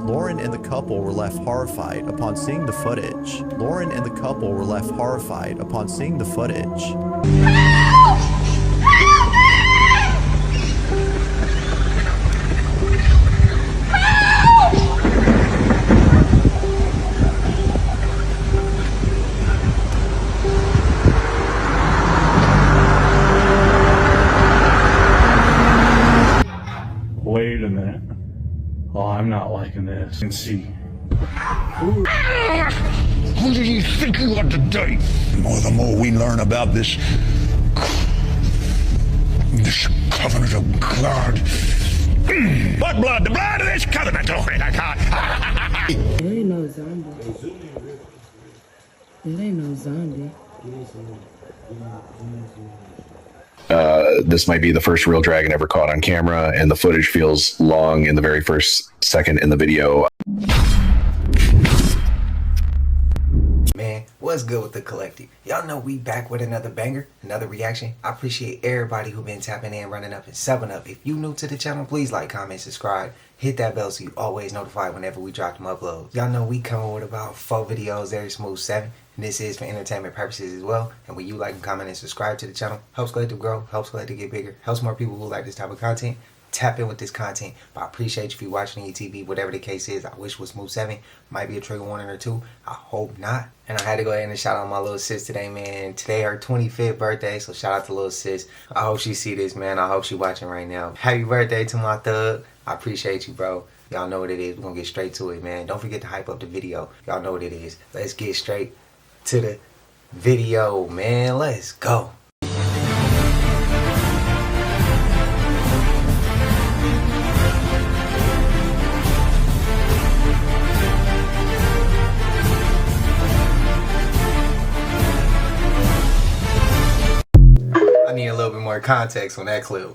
Lauren and the couple were left horrified upon seeing the footage. Lauren and the couple were left horrified upon seeing the footage. Wait a minute. Oh, I'm not liking this. You can see. Who do you think you are today? The more we learn about this covenant of God. What blood? The blood of this covenant. Oh, I can't. It ain't no zombie. It ain't no zombie. This might be the first real dragon ever caught on camera, and the footage feels long in the very first second in the video. Man, what's good with the collective? Y'all know we back with another banger, another reaction. I appreciate everybody who been tapping in, running up, and subbing up. If you new to the channel, please like, comment, subscribe. Hit that bell so you always notified whenever we drop them uploads. Y'all know we coming with about 4 videos every smooth 7. And this is for entertainment purposes as well. And when you like and comment and subscribe to the channel, helps Collective grow, helps Collective get bigger, helps more people who like this type of content tap in with this content. But I appreciate you if you're watching your TV, whatever the case is. I wish it was smooth 7. Might be a trigger warning or 2. I hope not. And I had to go ahead and shout out my little sis today, man. Today her 25th birthday, so shout out to little sis. I hope she see this, man. I hope she watching right now. Happy birthday to my thug. I appreciate you, bro. Y'all know what it is. We're gonna get straight to it, man. Don't forget to hype up the video. Y'all know what it is. Let's get straight to the video, man. Let's go. I need a little bit more context on that clip.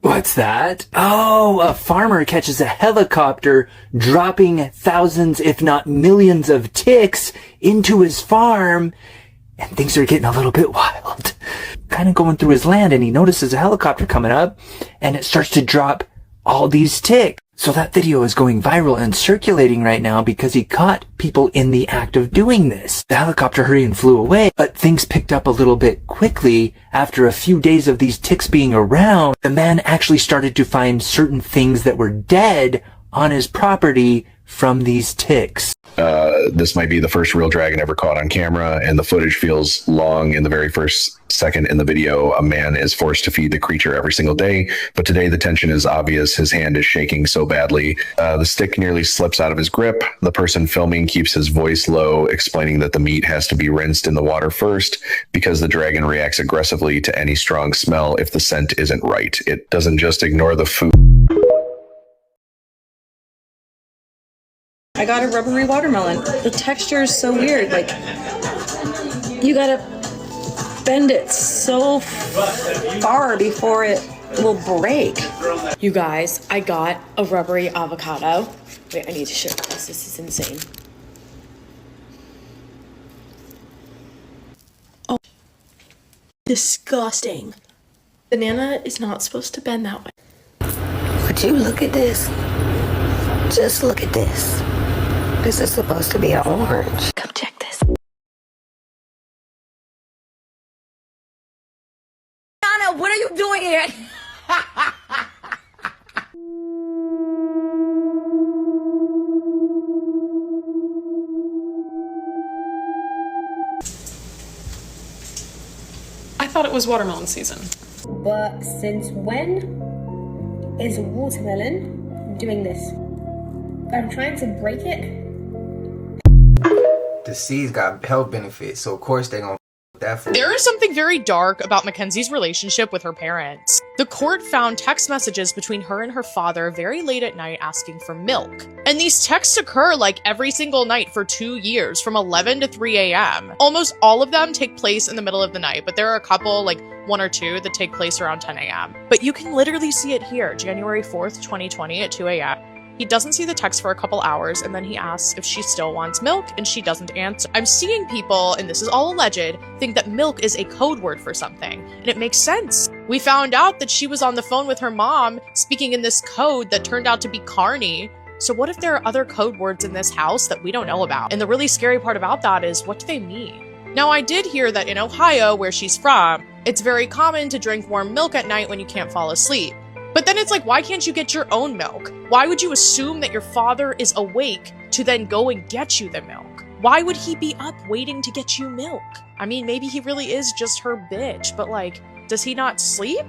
What's that? Oh, a farmer catches a helicopter dropping thousands, if not millions of ticks into his farm, and things are getting a little bit wild. Kind of going through his land, and he notices a helicopter coming up, and it starts to drop all these ticks. So that video is going viral and circulating right now because he caught people in the act of doing this. The helicopter hurried and flew away, but things picked up a little bit quickly. After a few days of these ticks being around, the man actually started to find certain things that were dead on his property from these ticks. This might be the first real dragon ever caught on camera, and the footage feels long in the very first second in the video. A man is forced to feed the creature every single day, but today the tension is obvious. His hand is shaking so badly. The stick nearly slips out of his grip. The person filming keeps his voice low, explaining that the meat has to be rinsed in the water first because the dragon reacts aggressively to any strong smell if the scent isn't right. It doesn't just ignore the food. I got a rubbery watermelon. The texture is so weird. Like, you gotta bend it so far before it will break. You guys, I got a rubbery avocado. Wait, I need to show you this. This is insane. Oh, disgusting. Banana is not supposed to bend that way. Would you look at this? Just look at this. This is supposed to be an orange. Come check this. Anna, what are you doing here? I thought it was watermelon season. But since when is watermelon doing this? I'm trying to break it. The seeds got health benefits, so of course they gonna that for. There is something very dark about Mackenzie's relationship with her parents. The court found text messages between her and her father very late at night asking for milk. And these texts occur like every single night for 2 years from 11 to 3 a.m. Almost all of them take place in the middle of the night, but there are a couple, like 1 or 2, that take place around 10 a.m. But you can literally see it here, January 4th, 2020 at 2 a.m. He doesn't see the text for a couple hours, and then he asks if she still wants milk, and she doesn't answer. I'm seeing people, and this is all alleged, think that milk is a code word for something, and it makes sense. We found out that she was on the phone with her mom, speaking in this code that turned out to be Carney, So what if there are other code words in this house that we don't know about? And the really scary part about that is, what do they mean? Now, I did hear that in Ohio, where she's from, it's very common to drink warm milk at night when you can't fall asleep. But then it's like, why can't you get your own milk? Why would you assume that your father is awake to then go and get you the milk? Why would he be up waiting to get you milk? I mean, maybe he really is just her bitch, but like, does he not sleep?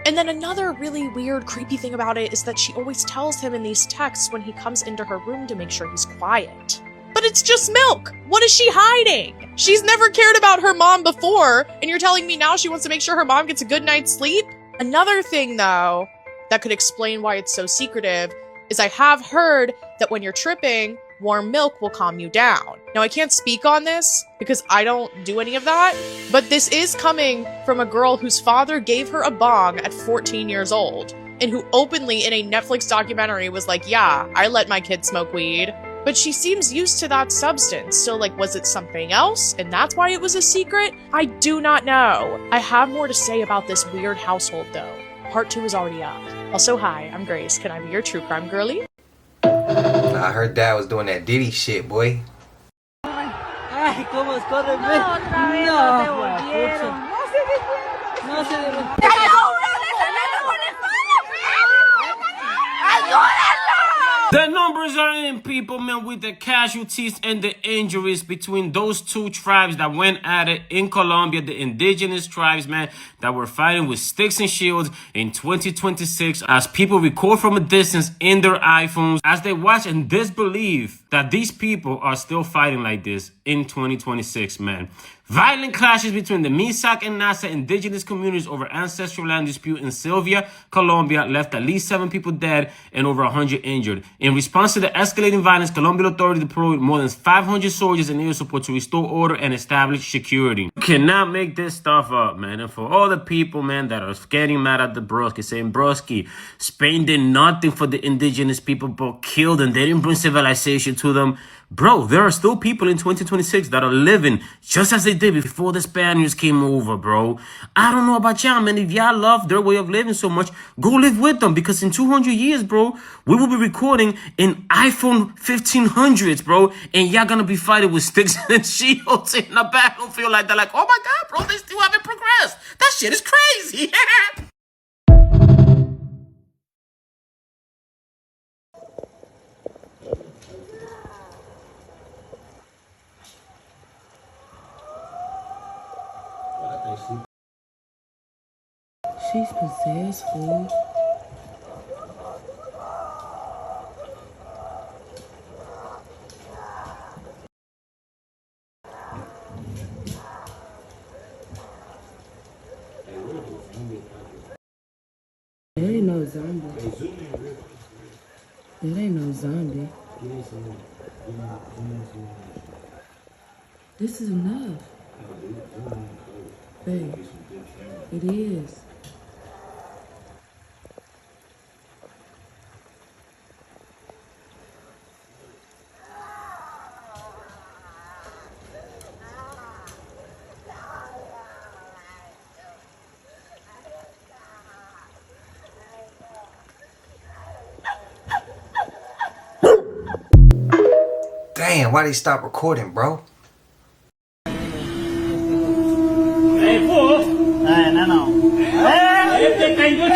And then another really weird, creepy thing about it is that she always tells him in these texts when he comes into her room to make sure he's quiet. But it's just milk! What is she hiding? She's never cared about her mom before, and you're telling me now she wants to make sure her mom gets a good night's sleep? Another thing, though, that could explain why it's so secretive is I have heard that when you're tripping, warm milk will calm you down. Now, I can't speak on this because I don't do any of that, but this is coming from a girl whose father gave her a bong at 14 years old, and who openly in a Netflix documentary was like, yeah, I let my kid smoke weed. But she seems used to that substance, so like, was it something else, and that's why it was a secret? I do not know. I have more to say about this weird household, though. Part 2 is already up. Also, hi, I'm Grace. Can I be your true crime girly? I heard Dad was doing that Diddy shit, boy. Ay, cómo escorre. No, otra vez no te volvieron. No se devolvieron. The numbers are in, people, man, with the casualties and the injuries between those two tribes that went at it in Colombia, the indigenous tribes, man, that were fighting with sticks and shields in 2026, as people record from a distance in their iPhones as they watch and disbelieve that these people are still fighting like this in 2026, man. Violent clashes between the Misak and Nasa indigenous communities over ancestral land dispute in Sylvia, Colombia, left at least 7 people dead and over 100 injured. In response to the escalating violence, Colombian authorities deployed more than 500 soldiers and air support to restore order and establish security. You cannot make this stuff up, man. And for all the people, man, that are getting mad at the broski, saying, broski, Spain did nothing for the indigenous people but killed them. They didn't bring civilization to them. Bro, there are still people in 2026 that are living just as they did before the Spaniards came over, bro. I don't know about y'all, man. If y'all love their way of living so much, go live with them. Because in 200 years, bro, we will be recording in iPhone 1500s, bro. And y'all gonna be fighting with sticks and shields in a battlefield like that. Like, oh my God, bro, they still haven't progressed. That shit is crazy. She's possessed, fool. It ain't no zombie. It ain't no zombie. This is enough. Babe, it is. Damn, why they stop recording, bro? Hey, fool! Hey, no. Hey, can you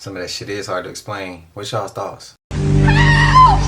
Some of that shit is hard to explain. What's y'all's thoughts? Help!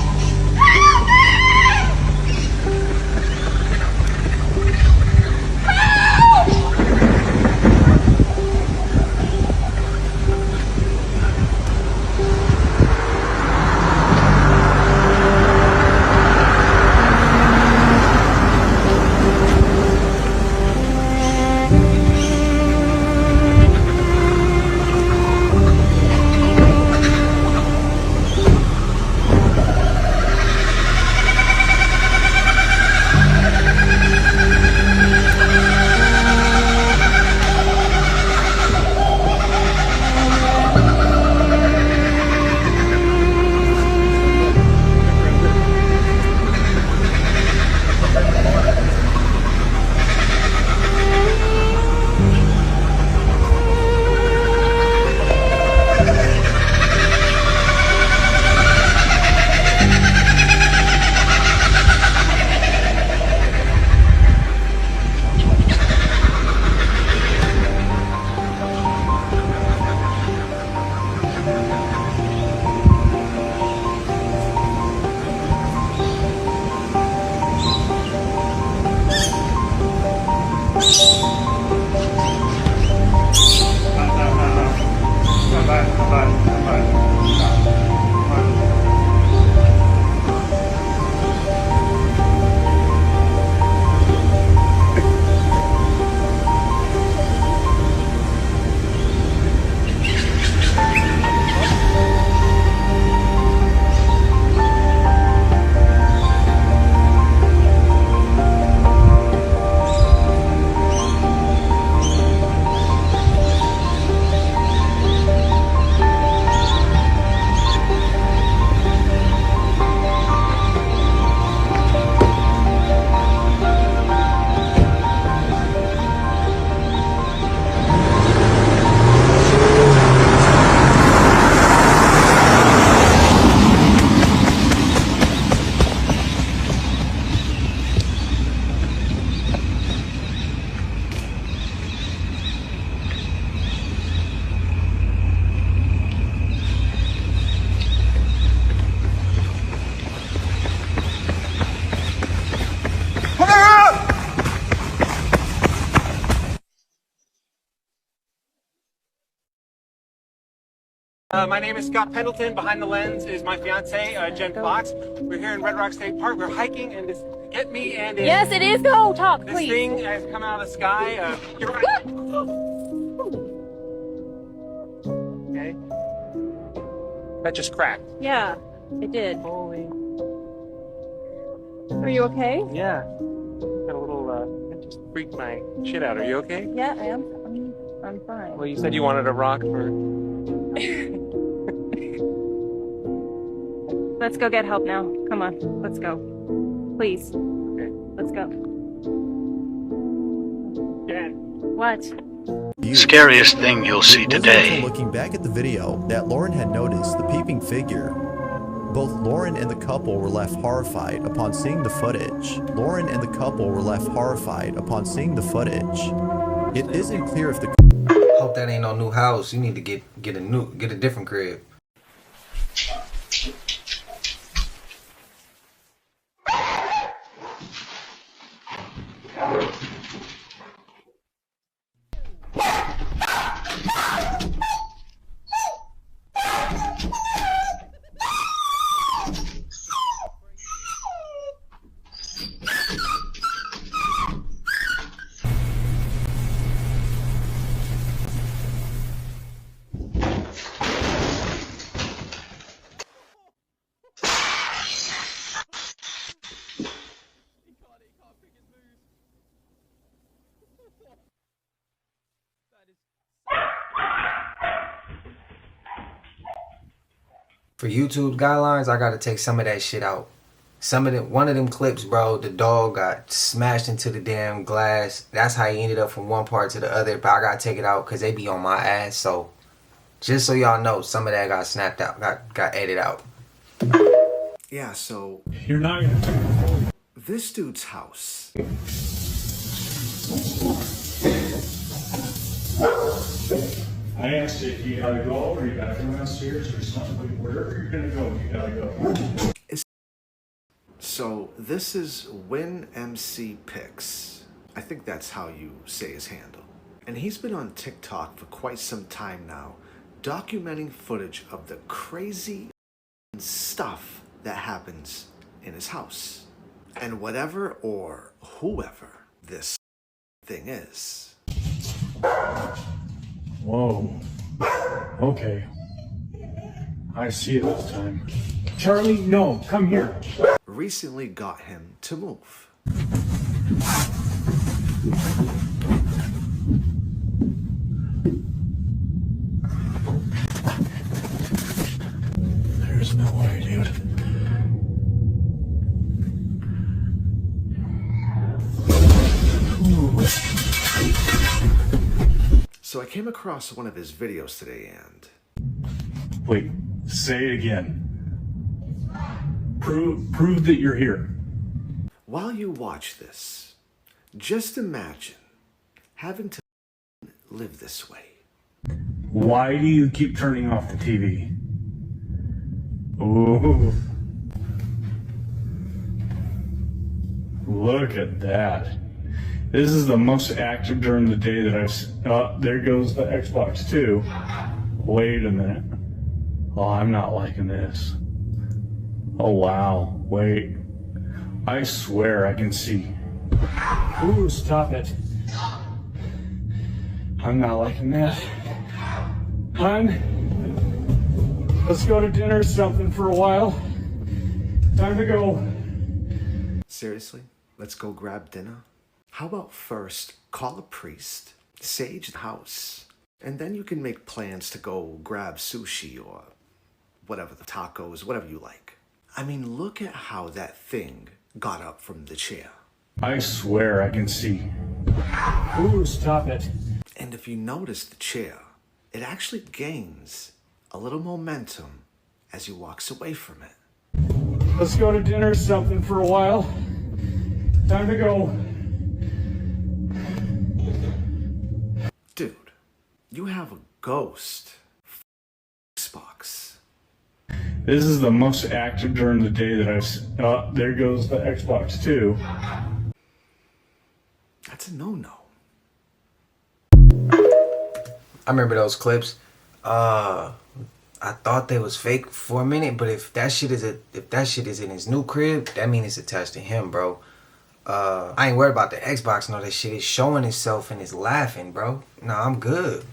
My name is Scott Pendleton. Behind the lens is my fiance, Jen Fox. We're here in Red Rock State Park. We're hiking, and this get me and Yes, it is. Go talk, this please. thing has come out of the sky. You're right. Okay. That just cracked. Yeah, it did. Holy. Are you okay? Yeah. Got a little. It just freaked my shit out. Are you okay? Yeah, I am. I'm fine. Well, you said you wanted a rock for. Let's go get help now. Come on, let's go. Please. Okay. Let's go. Jen. What? Scariest thing you'll see It wasn't today. until looking back at the video that Lauren had noticed the peeping figure. Both Lauren and the couple were left horrified upon seeing the footage. Lauren and the couple were left horrified upon seeing the footage. It isn't clear if the Hope that ain't no new house. You need to get a different crib. For YouTube guidelines, I gotta take some of that shit out. One of them clips, bro, the dog got smashed into the damn glass. That's how he ended up from one part to the other. But I gotta take it out because they be on my ass. So, just so y'all know, some of that got snapped out, got edited out. Yeah, so You're not gonna. this dude's house. I asked you if you gotta go or you gotta come downstairs or something. Wherever you're gonna go, you gotta go. So this is Win MC Pics. I think that's how you say his handle. And he's been on TikTok for quite some time now, documenting footage of the crazy stuff that happens in his house. And whatever or whoever this thing is. Whoa. Okay. I see it this time. Charlie, no, come here. Recently got him to move. There's no way, dude. So I came across one of his videos today and... Wait, say it again. Prove that you're here. While you watch this, just imagine having to live this way. Why do you keep turning off the TV? Ooh. Look at that. This is the most active during the day that I've seen. Oh, there goes the Xbox 2. Wait a minute. Oh, I'm not liking this. Oh, wow. Wait. I swear I can see. Ooh, stop it. I'm not liking that. Hun, let's go to dinner or something for a while. Time to go. Seriously? Let's go grab dinner? How about first call a priest, sage the house, and then you can make plans to go grab sushi or whatever, the tacos, whatever you like. I mean, look at how that thing got up from the chair. I swear I can see. Ooh, stop it. And if you notice the chair, it actually gains a little momentum as he walks away from it. Let's go to dinner or something for a while. Time to go. Dude, you have a ghost Xbox. This is the most active during the day that I've... Oh, there goes the Xbox 2. That's a no-no. I remember those clips. I thought they was fake for a minute, but if that shit is in his new crib, that means it's attached to him, bro. I ain't worried about the Xbox and all that shit. It's showing itself and it's laughing, bro. Nah, I'm good.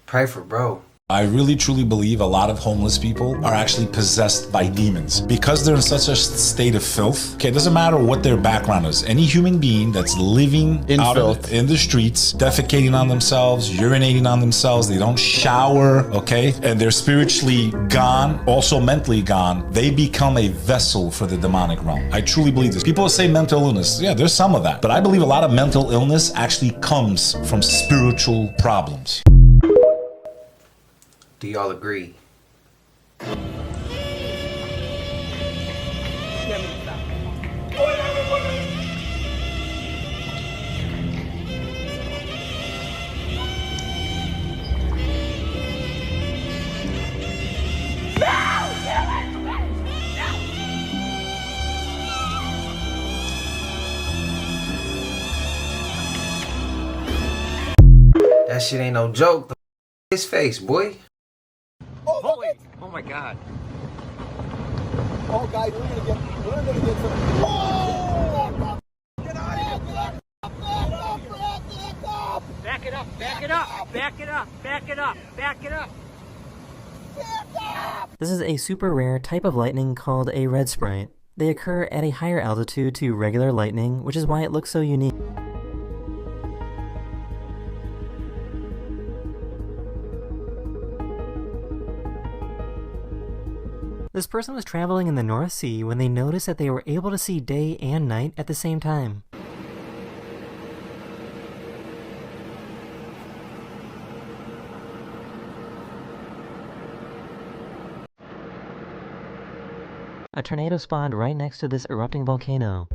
Pray for bro. I really truly believe a lot of homeless people are actually possessed by demons because they're in such a state of filth. Okay, it doesn't matter what their background is. Any human being that's living in the streets, defecating on themselves, urinating on themselves, they don't shower, okay, and they're spiritually gone, also mentally gone, they become a vessel for the demonic realm. I truly believe this. People say mental illness. Yeah, there's some of that. But I believe a lot of mental illness actually comes from spiritual problems. Do y'all agree? That shit ain't no joke. His face, boy. Oh my god. Oh, guys, we're gonna get some. Oh! Get out of here! Back it up! Back it up! Back it up! Back it up! Back it up! This is a super rare type of lightning called a red sprite. They occur at a higher altitude to regular lightning, which is why it looks so unique. This person was traveling in the North Sea when they noticed that they were able to see day and night at the same time. A tornado spawned right next to this erupting volcano.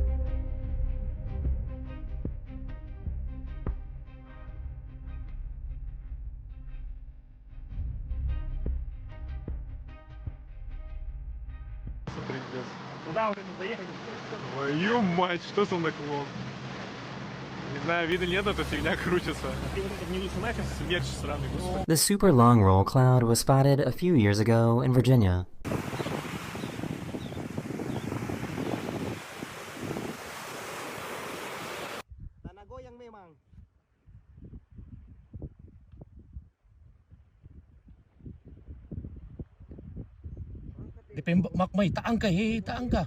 Твою мать, что за наклон? Не знаю, видно нет, эта фигня крутится. Смерч сраный, господи. This super long roll cloud was spotted a few years ago in Virginia. Taang ka, taang ka.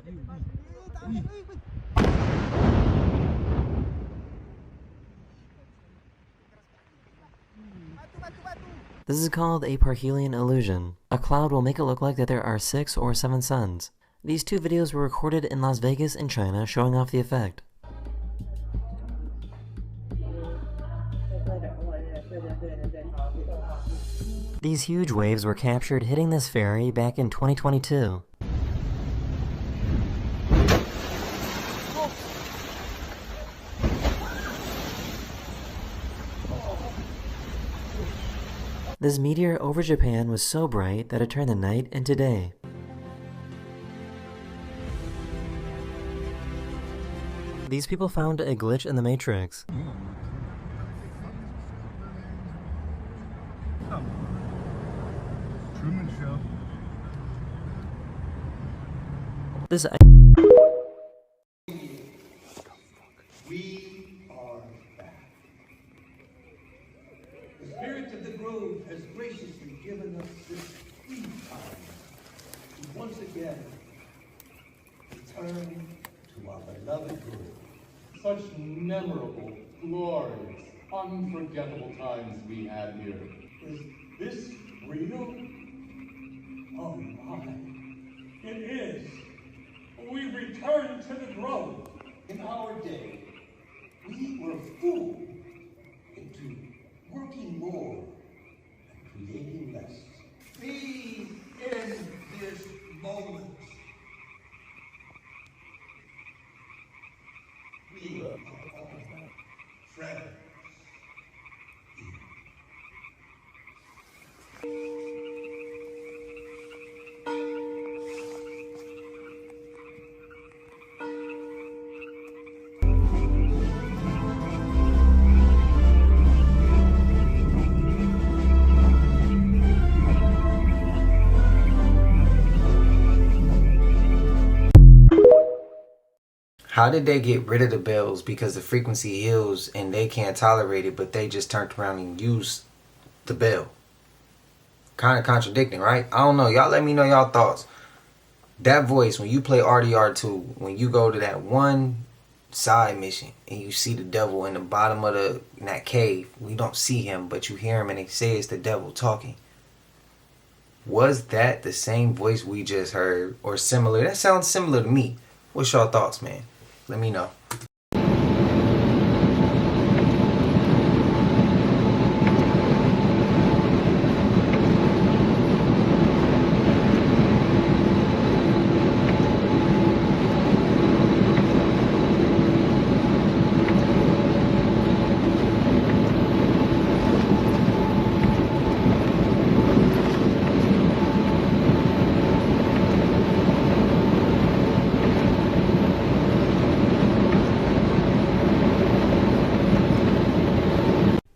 This is called a Parhelion illusion. A cloud will make it look like that there are 6 or 7 suns. These 2 videos were recorded in Las Vegas and China, showing off the effect. These huge waves were captured hitting this ferry back in 2022. This meteor over Japan was so bright that it turned the night into day. These people found a glitch in the Matrix. This We are back. The spirit of the grove has graciously given us this free time to once again return to our beloved grove. Such memorable, glorious, unforgettable times we had here. Is this real? Oh my. It is. We return to the grove. In our day, we were fooled into working more and creating less. Be in this moment. We are all friends. How did they get rid of the bells? Because the frequency heals and they can't tolerate it, but they just turned around and used the bell. Kind of contradicting, right? I don't know. Y'all let me know y'all thoughts. That voice, when you play RDR2, when you go to that one side mission and you see the devil in the bottom of that cave, we don't see him, but you hear him and they say it's the devil talking. Was that the same voice we just heard or similar? That sounds similar to me. What's y'all thoughts, man? Let me know.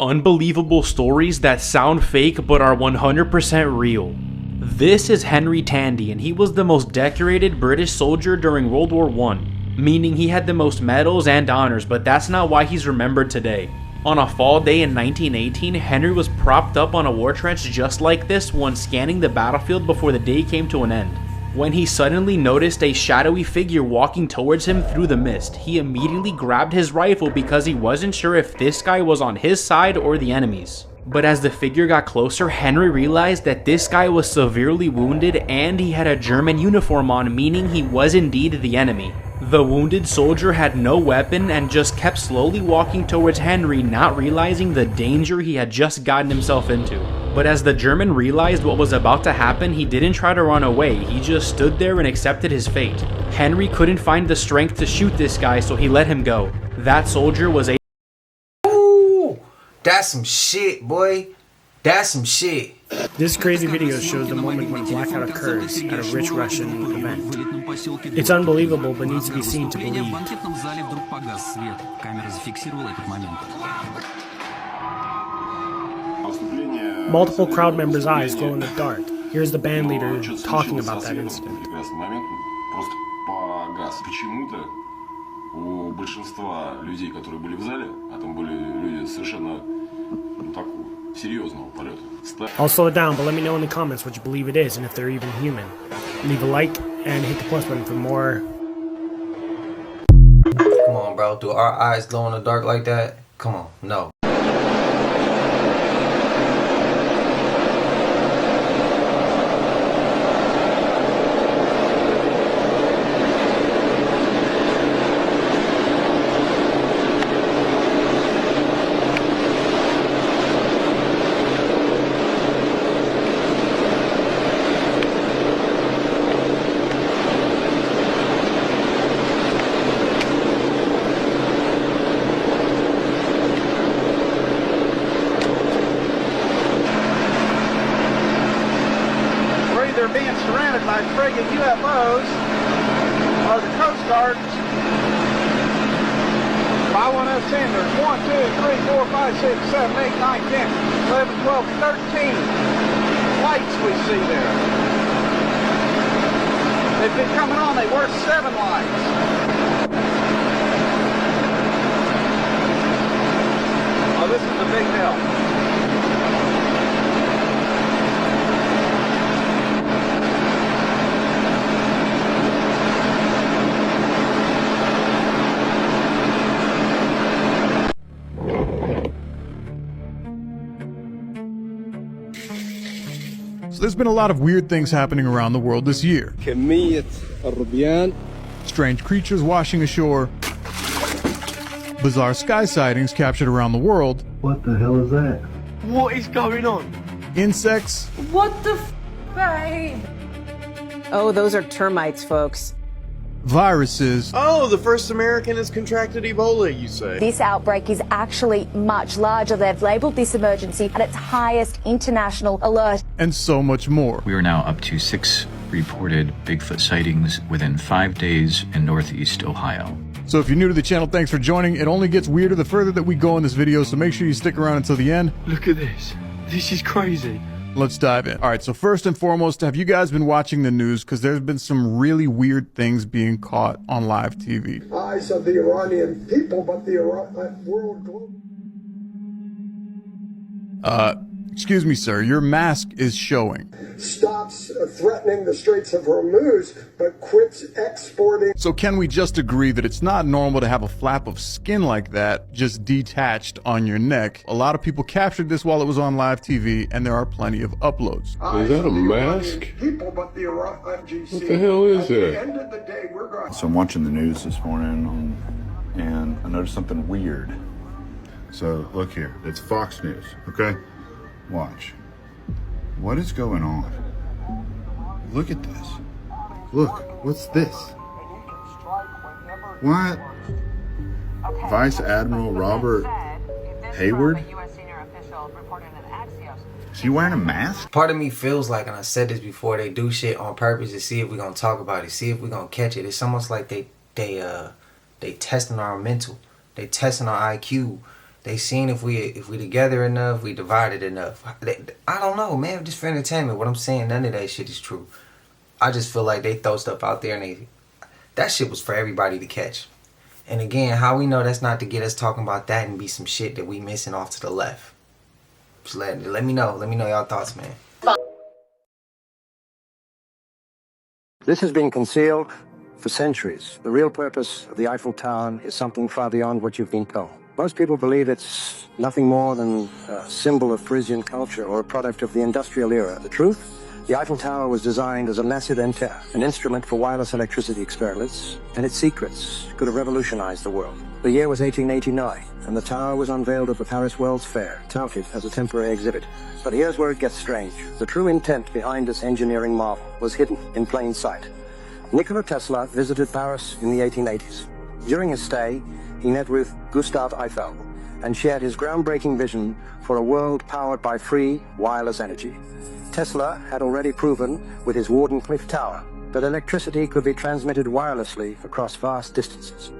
Unbelievable stories that sound fake but are 100% real. This is Henry Tandy, and he was the most decorated British soldier during World War I, meaning he had the most medals and honors, but that's not why he's remembered today. On a fall day in 1918, Henry was propped up on a war trench just like this when scanning the battlefield before the day came to an end. When he suddenly noticed a shadowy figure walking towards him through the mist, he immediately grabbed his rifle because he wasn't sure if this guy was on his side or the enemy's. But as the figure got closer, Henry realized that this guy was severely wounded and he had a German uniform on, meaning he was indeed the enemy. The wounded soldier had no weapon and just kept slowly walking towards Henry, not realizing the danger he had just gotten himself into. But as the German realized what was about to happen, he didn't try to run away, he just stood there and accepted his fate. Henry couldn't find the strength to shoot this guy, so he let him go. That soldier was a— Ooh, that's some shit, boy. That's some shit. This crazy video shows the moment when a blackout occurs at a rich Russian event. It's unbelievable, but needs to be seen to believe. Multiple crowd members' eyes glow in the dark. Here's the band leader talking about that incident. У большинства людей, которые были в зале, а там были люди совершенно серьезного полета. I'll slow it down, but let me know in the comments what you believe it is and if they're even human. Leave a like and hit the plus button for more. Come on, bro. Do our eyes glow in the dark like that? Come on. No. Being surrounded by friggin' UFOs or the Coast Guard. 510, there's 1, 2, 3, 4, 5, 6, 7, 8, 9, 10, 11, 12, 13 lights we see there. They've been coming on. They were 7 lights. Oh, this is a big hill. So there's been a lot of weird things happening around the world this year. Strange creatures washing ashore. Bizarre sky sightings captured around the world. What the hell is that? What is going on? Insects. What the babe? Oh, those are termites, folks. Viruses. Oh, the first American has contracted Ebola, you say? This outbreak is actually much larger. They've labelled this emergency at its highest international alert. And so much more. We are now up to 6 reported Bigfoot sightings within 5 days in Northeast Ohio. So if you're new to the channel, thanks for joining. It only gets weirder the further that we go in this video, so make sure you stick around until the end. Look at this. This is crazy. Let's dive in. All right, so first and foremost, have you guys been watching the news? Because there's been some really weird things being caught on live TV. Eyes of the Iranian people, but the world globe. Excuse me, sir, your mask is showing. Stops threatening the Straits of Hormuz, but quits exporting. So can we just agree that it's not normal to have a flap of skin like that just detached on your neck? A lot of people captured this while it was on live TV, and there are plenty of uploads. Is that a mask? People, but the What the hell is At the that? end of the day, we're going. So I'm watching the news this morning and I noticed something weird. So look here, it's Fox News, okay? Watch. What is going on? Look at this. Look, what's this? What? Vice Admiral Robert Hayward? Is he wearing a mask? Part of me feels like, and I said this before, they do shit on purpose to see if we're gonna talk about it, see if we're gonna catch it. It's almost like they testing our mental, they testing our IQ. They seen if we together enough, we divided enough. I don't know, man. Just for entertainment. What I'm saying, none of that shit is true. I just feel like they throw stuff out there and that shit was for everybody to catch. And again, how we know that's not to get us talking about that and be some shit that we missing off to the left. Just let me know. Let me know y'all thoughts, man. This has been concealed for centuries. The real purpose of the Eiffel Tower is something far beyond what you've been told. Most people believe it's nothing more than a symbol of Parisian culture or a product of the industrial era. The truth? The Eiffel Tower was designed as a lancet inter, an instrument for wireless electricity experiments, and its secrets could have revolutionized the world. The year was 1889, and the tower was unveiled at the Paris World's Fair, touted as a temporary exhibit. But here's where it gets strange. The true intent behind this engineering marvel was hidden in plain sight. Nikola Tesla visited Paris in the 1880s. During his stay, he met with Gustav Eiffel and shared his groundbreaking vision for a world powered by free, wireless energy. Tesla had already proven with his Wardenclyffe Tower that electricity could be transmitted wirelessly across vast distances.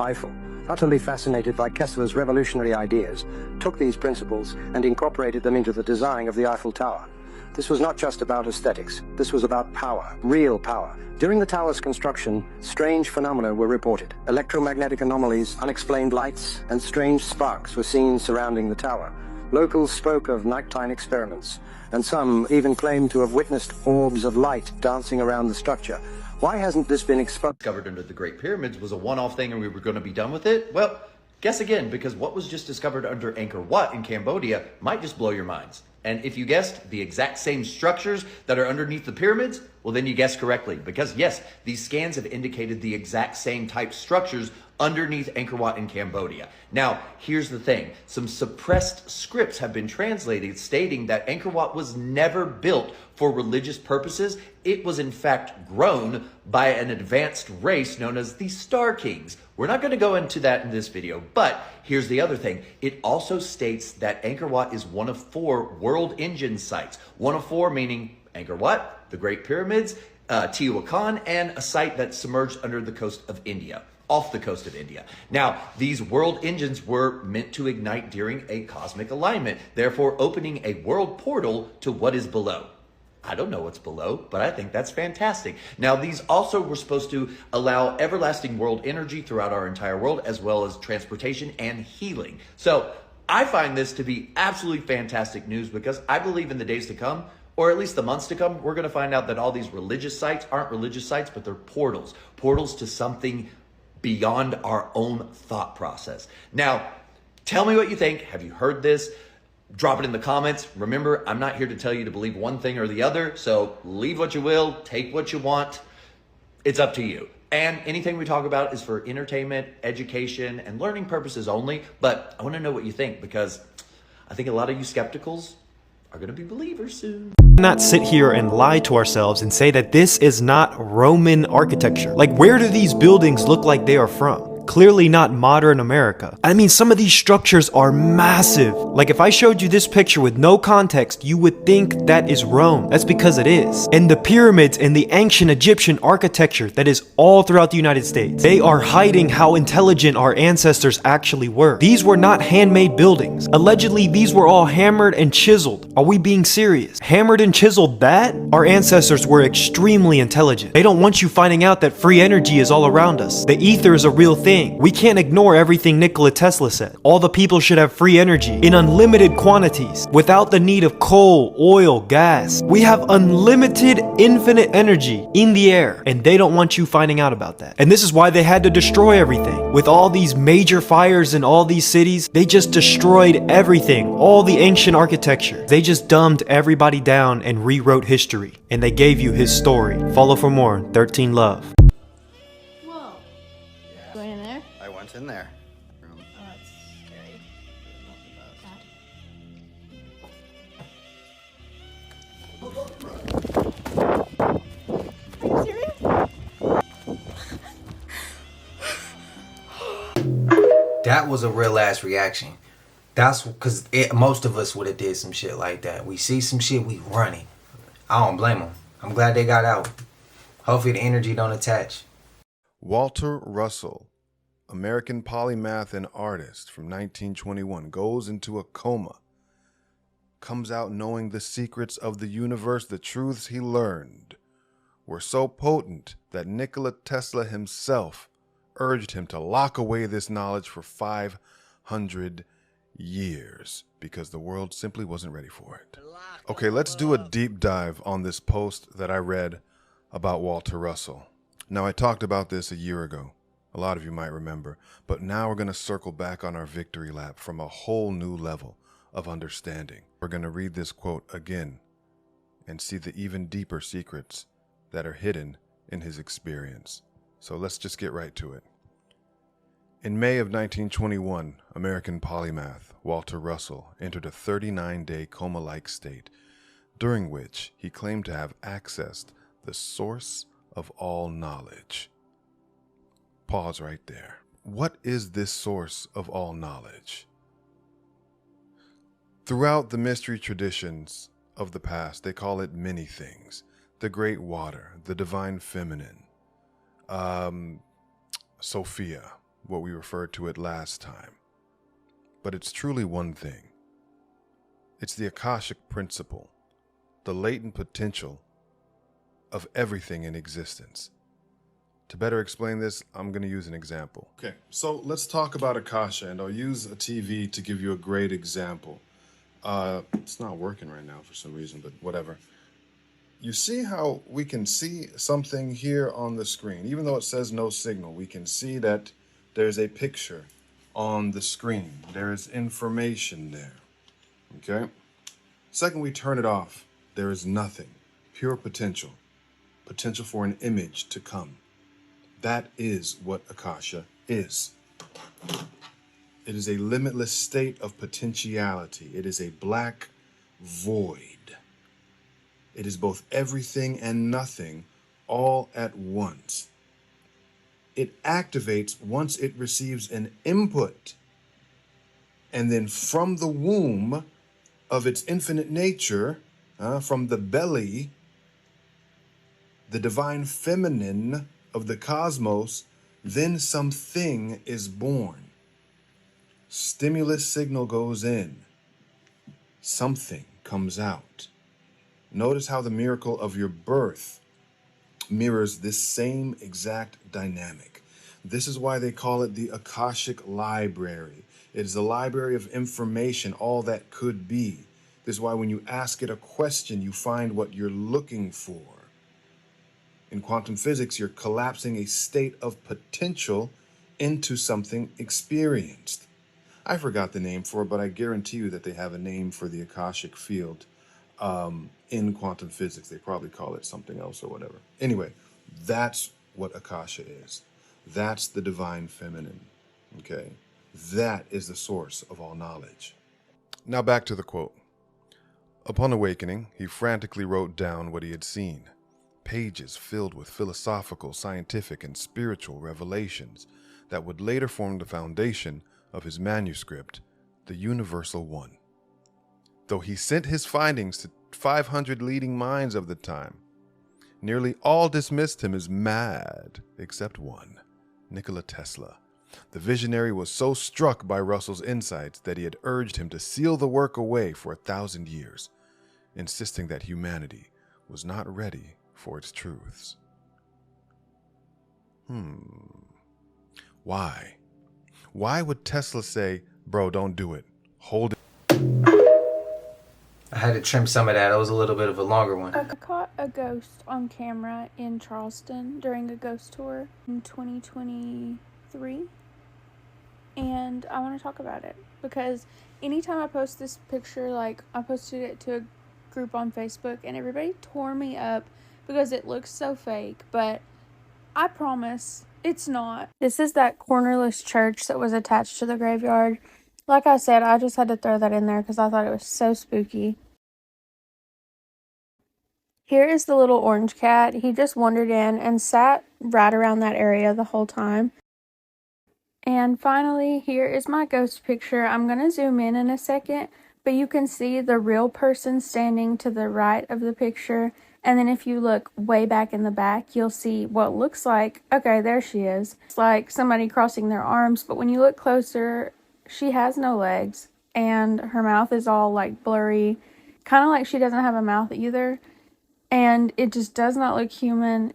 Eiffel, utterly fascinated by Tesla's revolutionary ideas, took these principles and incorporated them into the design of the Eiffel Tower. This was not just about aesthetics. This was about power, real power. During the tower's construction, strange phenomena were reported. Electromagnetic anomalies, unexplained lights, and strange sparks were seen surrounding the tower. Locals spoke of nighttime experiments, and some even claimed to have witnessed orbs of light dancing around the structure. Why hasn't this been exposed? Discovered under the Great Pyramids was a one-off thing and we were going to be done with it? Well, guess again, because what was just discovered under Angkor Wat in Cambodia might just blow your minds. And if you guessed the exact same structures that are underneath the pyramids, well then you guessed correctly. Because yes, these scans have indicated the exact same type structures underneath Angkor Wat in Cambodia. Now, here's the thing. Some suppressed scripts have been translated stating that Angkor Wat was never built for religious purposes. It was in fact grown by an advanced race known as the Star Kings. We're not going to go into that in this video, but here's the other thing. It also states that Angkor Wat is one of 4 world engine sites. One of 4 meaning Angkor Wat, the Great Pyramids, Teotihuacan, and a site that's submerged under the coast of India. Off the coast of India. Now, these world engines were meant to ignite during a cosmic alignment, therefore opening a world portal to what is below. I don't know what's below, but I think that's fantastic. Now, these also were supposed to allow everlasting world energy throughout our entire world, as well as transportation and healing. So I find this to be absolutely fantastic news, because I believe in the days to come, or at least the months to come, we're going to find out that all these religious sites aren't religious sites, but they're portals. Portals to something beyond our own thought process. Now, tell me what you think. Have you heard this? Drop it in the comments. Remember, I'm not here to tell you to believe one thing or the other, so leave what you will, take what you want. It's up to you. And anything we talk about is for entertainment, education, and learning purposes only. But I want to know what you think, because I think a lot of you skepticals are going to be believers soon. Not sit here and lie to ourselves and say that this is not Roman architecture. Like, where do these buildings look like they are from? Clearly not modern America. I mean, some of these structures are massive. Like, if I showed you this picture with no context, you would think that is Rome. That's because it is. And the pyramids and the ancient Egyptian architecture that is all throughout the United States, they are hiding how intelligent our ancestors actually were. These were not handmade buildings. Allegedly, these were all hammered and chiseled. Are we being serious? Hammered and chiseled that? Our ancestors were extremely intelligent. They don't want you finding out that free energy is all around us. The ether is a real thing. We can't ignore everything Nikola Tesla said. All the people should have free energy in unlimited quantities without the need of coal, oil, gas. We have unlimited, infinite energy in the air, and they don't want you finding out about that. And this is why they had to destroy everything. With all these major fires in all these cities, they just destroyed everything, all the ancient architecture. They just dumbed everybody down and rewrote history, and they gave you his story. Follow for more. 13 Love. Going in there? I went in there. Oh, that's scary. Are you serious? That was a real ass reaction. That's because most of us would have did some shit like that. We see some shit, we running. I don't blame them. I'm glad they got out. Hopefully the energy don't attach. Walter Russell, American polymath and artist from 1921, goes into a coma, comes out knowing the secrets of the universe. The truths he learned were so potent that Nikola Tesla himself urged him to lock away this knowledge for 500 years because the world simply wasn't ready for it. Okay, let's do a deep dive on this post that I read about Walter Russell. Now, I talked about this a year ago. A lot of you might remember. But now we're going to circle back on our victory lap from a whole new level of understanding. We're going to read this quote again and see the even deeper secrets that are hidden in his experience. So let's just get right to it. In May of 1921, American polymath Walter Russell entered a 39-day coma-like state, during which he claimed to have accessed the source of all knowledge. Pause right there. What is this source of all knowledge? Throughout the mystery traditions of the past, they call it many things. The Great Water, the Divine Feminine, Sophia, what we referred to it last time. But it's truly one thing. It's the Akashic principle, the latent potential of everything in existence. To better explain this, I'm going to use an example. Okay, so let's talk about Akasha, and I'll use a TV to give you a great example. It's not working right now for some reason, but whatever. You see how we can see something here on the screen. Even though it says no signal, we can see that there's a picture on the screen. There is information there. Okay? Second, we turn it off. There is nothing. Pure potential. Potential for an image to come. That is what Akasha is. It is a limitless state of potentiality. It is a black void. It is both everything and nothing all at once. It activates once it receives an input. And then from the womb of its infinite nature, from the belly, the divine feminine of the cosmos, then something is born. Stimulus signal goes in. Something comes out. Notice how the miracle of your birth mirrors this same exact dynamic. This is why they call it the Akashic Library. It is a library of information, all that could be. This is why when you ask it a question, you find what you're looking for. In quantum physics, you're collapsing a state of potential into something experienced. I forgot the name for it, but I guarantee you that they have a name for the Akashic field in quantum physics. They probably call it something else or whatever. Anyway, that's what Akasha is. That's the divine feminine, okay? That is the source of all knowledge. Now back to the quote. Upon awakening, he frantically wrote down what he had seen. Pages filled with philosophical, scientific, and spiritual revelations that would later form the foundation of his manuscript, The Universal One. Though he sent his findings to 500 leading minds of the time, nearly all dismissed him as mad, except one, Nikola Tesla. The visionary was so struck by Russell's insights that he had urged him to seal the work away for 1,000 years, insisting that humanity was not ready for its truths. Why? Why would Tesla say, bro, don't do it, hold it? I had to trim some of that. It was a little bit of a longer one. I caught a ghost on camera in Charleston during a ghost tour in 2023. And I want to talk about it because anytime I post this picture, like I posted it to a group on Facebook and everybody tore me up because it looks so fake, but I promise it's not. This is that cornerless church that was attached to the graveyard. Like I said, I just had to throw that in there because I thought it was so spooky. Here is the little orange cat. He just wandered in and sat right around that area the whole time. And finally, here is my ghost picture. I'm going to zoom in a second, but you can see the real person standing to the right of the picture. And then if you look way back in the back, you'll see what looks like, okay, there she is. It's like somebody crossing their arms, but when you look closer, she has no legs and her mouth is all like blurry, kind of like she doesn't have a mouth either. And it just does not look human.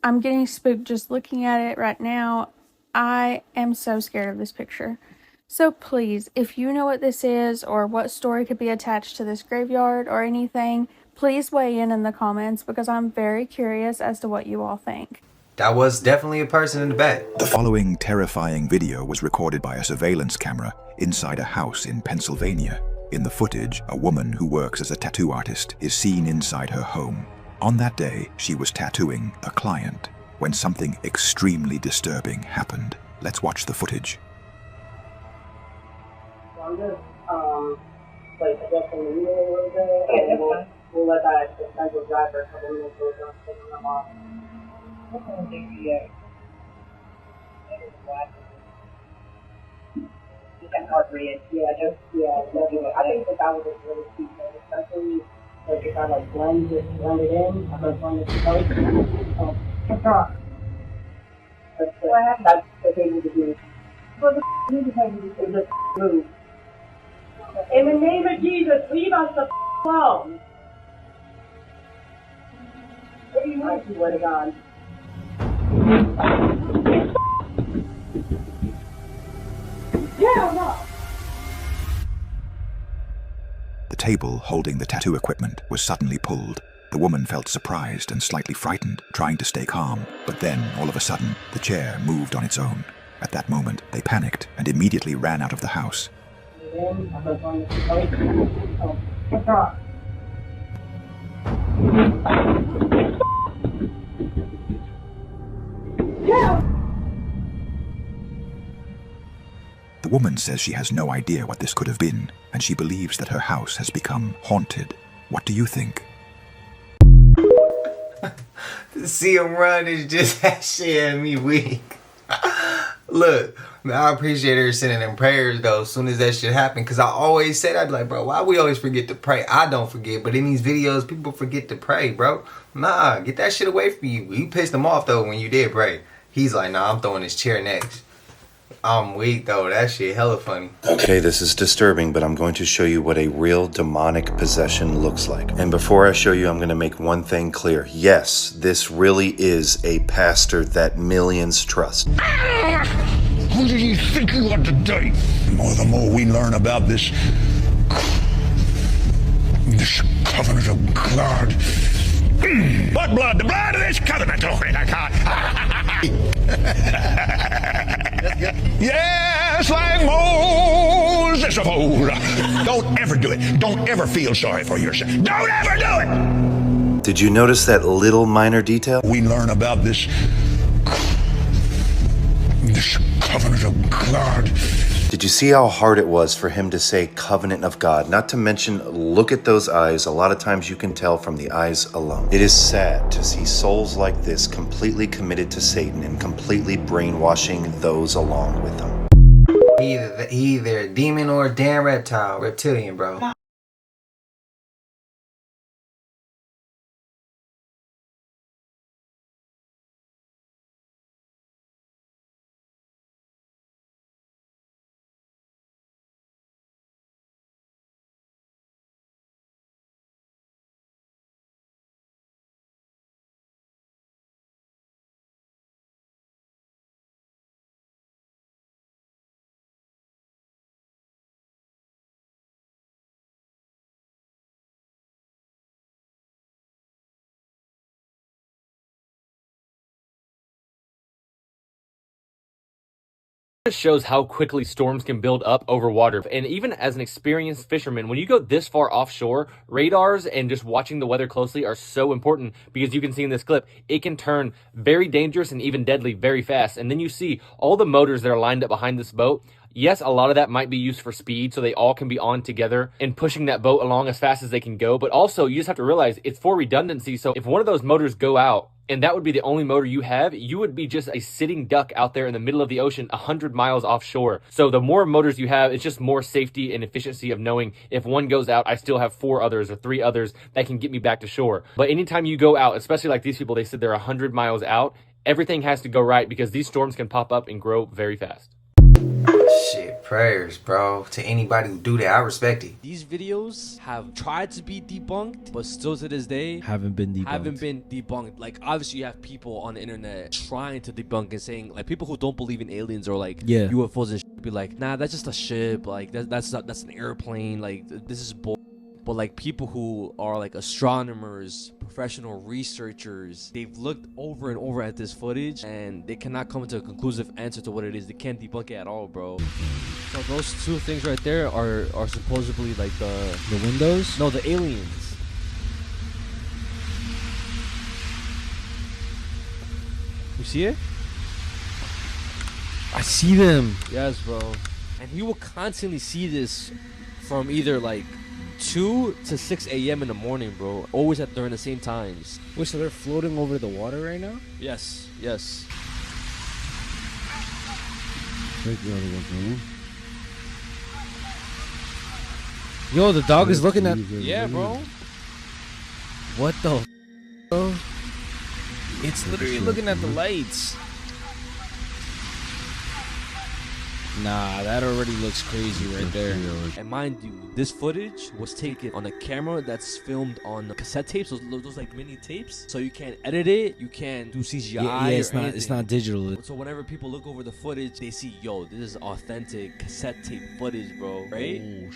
I'm getting spooked just looking at it right now. I am so scared of this picture. So please, if you know what this is or what story could be attached to this graveyard or anything, please weigh in the comments because I'm very curious as to what you all think. That was definitely a person in the back. The following terrifying video was recorded by a surveillance camera inside a house in Pennsylvania. In the footage, a woman who works as a tattoo artist is seen inside her home. On that day, she was tattooing a client when something extremely disturbing happened. Let's watch the footage. So I'm just, like, adjusting the wheel a little bit, and we'll let that essential drive for a couple minutes so we're not taking them off. You can heart rate. Yeah, just, yeah, definitely. I think that was a really key thing, especially, like, if I, like, blend it in, I'm going to blend it out. That's the thing to do. What the you to just move. In the name of Jesus, leave us the alone. What do you want, you swear to God? Yeah, no. The table holding the tattoo equipment was suddenly pulled. The woman felt surprised and slightly frightened, trying to stay calm. But then, all of a sudden, the chair moved on its own. At that moment, they panicked and immediately ran out of the house. The woman says she has no idea what this could have been, and she believes that her house has become haunted. What do you think? To see him run is just that shit had me weak. Look, man, I appreciate her sending in prayers though as soon as that shit happened, because I always said, I'd be like, bro, why we always forget to pray? I don't forget, but in these videos people forget to pray, bro. Nah, get that shit away from you. You pissed him off though when you did pray. He's like, nah, I'm throwing this chair next. I'm weak though. That shit hella funny. Okay, this is disturbing, but I'm going to show you what a real demonic possession looks like. And before I show you, I'm going to make one thing clear. Yes, this really is a pastor that millions trust. Who do you think you are today? The more we learn about this covenant of God. What blood? The blood of this covenant. Yes, like Moses of old. Don't ever do it. Don't ever feel sorry for yourself. Don't ever do it. Did you notice that little minor detail? We learn about this covenant of God. Did you see how hard it was for him to say covenant of God? Not to mention, look at those eyes. A lot of times you can tell from the eyes alone. It is sad to see souls like this completely committed to Satan and completely brainwashing those along with him. He either a demon or a damn reptilian, bro. It shows how quickly storms can build up over water. And even as an experienced fisherman, when you go this far offshore, radars and just watching the weather closely are so important, because you can see in this clip, it can turn very dangerous and even deadly very fast. And then you see all the motors that are lined up behind this boat. Yes, a lot of that might be used for speed, so they all can be on together and pushing that boat along as fast as they can go. But also, you just have to realize it's for redundancy. So if one of those motors go out, and that would be the only motor you have, you would be just a sitting duck out there in the middle of the ocean 100 miles offshore. So the more motors you have, it's just more safety and efficiency of knowing if one goes out, I still have 4 others or 3 others that can get me back to shore. But anytime you go out, especially like these people, they said they're 100 miles out, everything has to go right, because these storms can pop up and grow very fast. Shit, prayers, bro. To anybody who do that, I respect it. These videos have tried to be debunked, but still to this day haven't been debunked. Like, obviously you have people on the internet trying to debunk and saying, like, people who don't believe in aliens or like UFOs and shit, be like, nah, that's just a ship, like that's an airplane, like this is bull. But like people who are like astronomers, professional researchers, they've looked over and over at this footage and they cannot come to a conclusive answer to what it is. They can't debunk it at all, bro. So those 2 things right there are supposedly like the windows? No, the aliens. You see it? I see them. Yes, bro. And he will constantly see this from either like 2 to 6 a.m. in the morning, bro. Always during the same times. Wait, so they're floating over the water right now? Yes. Yo, the dog is looking at... Yeah, bro. What the bro? It's literally looking at the lights. Nah, that already looks crazy right there. And mind you, this footage was taken on a camera that's filmed on cassette tapes, those like mini tapes. So you can't edit it, you can't do CGI. Yeah, it's not digital. So whenever people look over the footage, they see, yo, this is authentic cassette tape footage, bro. Right? Oh,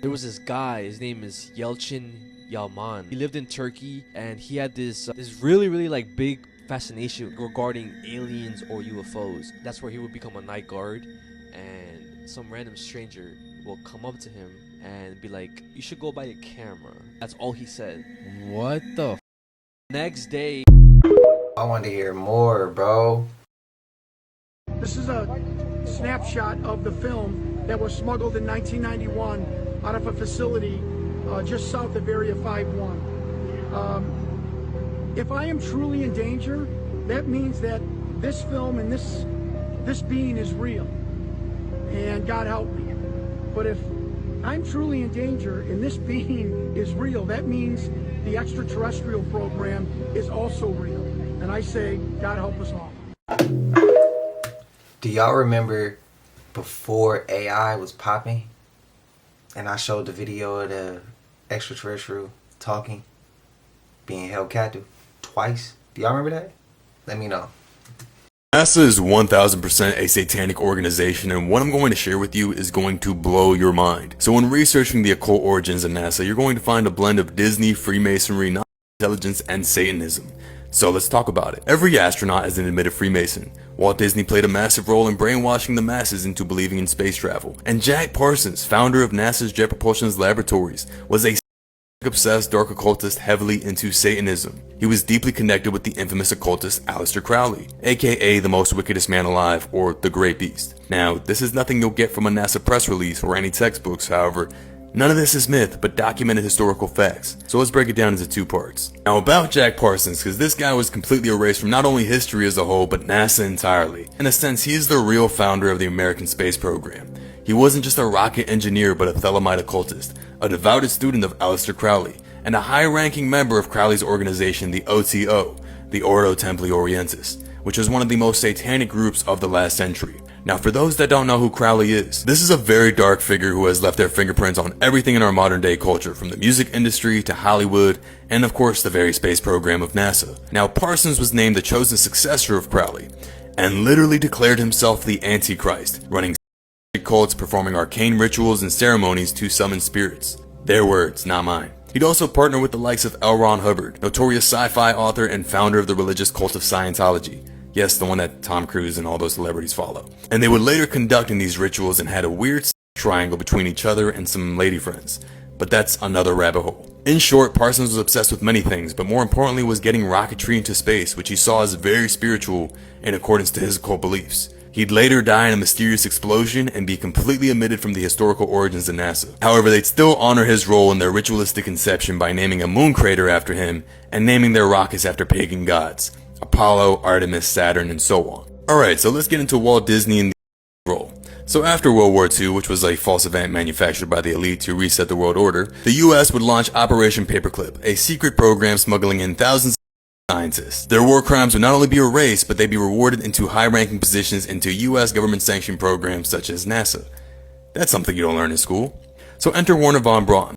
there was this guy. His name is Yalman. He lived in Turkey, and he had this really like big fascination regarding aliens or UFOs. That's where he would become a night guard, and some random stranger will come up to him and be like, you should go buy a camera. That's all he said. What the next day, I want to hear more, bro. This is a snapshot of the film that was smuggled in 1991 out of a facility just south of Area 51. If I am truly in danger, that means that this film and this being is real, and God help me. But if I'm truly in danger and this being is real, that means the extraterrestrial program is also real. And I say, God help us all. Do y'all remember before AI was popping and I showed the video of the extraterrestrial talking, being held captive twice? Do y'all remember that? Let me know. NASA is 1000% a satanic organization, and what I'm going to share with you is going to blow your mind. So when researching the occult origins of NASA, you're going to find a blend of Disney, Freemasonry, non-intelligence, and Satanism. So let's talk about it. Every astronaut is an admitted Freemason. Walt Disney played a massive role in brainwashing the masses into believing in space travel. And Jack Parsons, founder of NASA's Jet Propulsion Laboratories, was a obsessed dark occultist heavily into Satanism. He was deeply connected with the infamous occultist Aleister Crowley, aka the most wickedest man alive, or the Great Beast. Now, this is nothing you'll get from a NASA press release or any textbooks, however. None of this is myth, but documented historical facts. So let's break it down into two parts. Now about Jack Parsons, because this guy was completely erased from not only history as a whole, but NASA entirely. In a sense, he is the real founder of the American space program. He wasn't just a rocket engineer, but a Thelemite occultist, a devoted student of Aleister Crowley, and a high-ranking member of Crowley's organization, the OTO, the Ordo Templi Orientis, which was one of the most satanic groups of the last century. Now, for those that don't know who Crowley is, this is a very dark figure who has left their fingerprints on everything in our modern day culture, from the music industry to Hollywood, and of course the very space program of NASA. Now, Parsons was named the chosen successor of Crowley, and literally declared himself the Antichrist, running cults, performing arcane rituals and ceremonies to summon spirits. Their words, not mine. He'd also partner with the likes of L. Ron Hubbard, notorious sci-fi author and founder of the religious cult of Scientology. Yes, the one that Tom Cruise and all those celebrities follow. And they would later conduct in these rituals and had a weird triangle between each other and some lady friends. But that's another rabbit hole. In short, Parsons was obsessed with many things, but more importantly was getting rocketry into space, which he saw as very spiritual in accordance to his occult beliefs. He'd later die in a mysterious explosion and be completely omitted from the historical origins of NASA. However, they'd still honor his role in their ritualistic inception by naming a moon crater after him and naming their rockets after pagan gods: Apollo, Artemis, Saturn, and so on. Alright, so let's get into Walt Disney and the role. So after World War II, which was a false event manufactured by the elite to reset the world order, the US would launch Operation Paperclip, a secret program smuggling in thousands of scientists. Their war crimes would not only be erased, but they'd be rewarded into high-ranking positions into US government-sanctioned programs such as NASA. That's something you don't learn in school. So enter Wernher von Braun,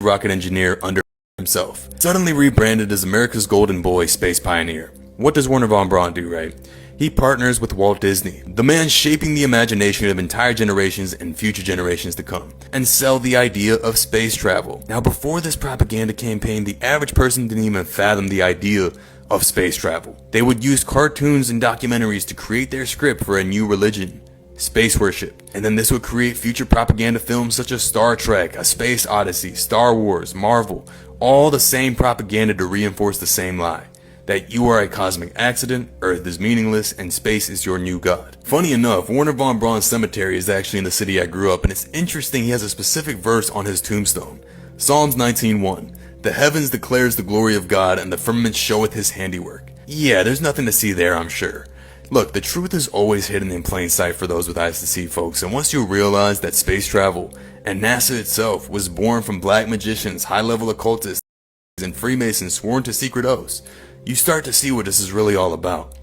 rocket engineer under himself, suddenly rebranded as America's golden boy space pioneer. What does Wernher von Braun do, right? He partners with Walt Disney, the man shaping the imagination of entire generations and future generations to come, and sell the idea of space travel. Now, before this propaganda campaign, the average person didn't even fathom the idea of space travel. They would use cartoons and documentaries to create their script for a new religion: space worship. And then this would create future propaganda films such as Star Trek, A Space Odyssey, Star Wars, Marvel, all the same propaganda to reinforce the same lie: that you are a cosmic accident, Earth is meaningless, and space is your new god. Funny enough, Wernher von Braun's cemetery is actually in the city I grew up, and it's interesting he has a specific verse on his tombstone. Psalms 19:1. The heavens declares the glory of God, and the firmament showeth his handiwork. Yeah, there's nothing to see there, I'm sure. Look, the truth is always hidden in plain sight for those with eyes to see, folks, and once you realize that space travel and NASA itself was born from black magicians, high-level occultists, and Freemasons sworn to secret oaths, you start to see what this is really all about: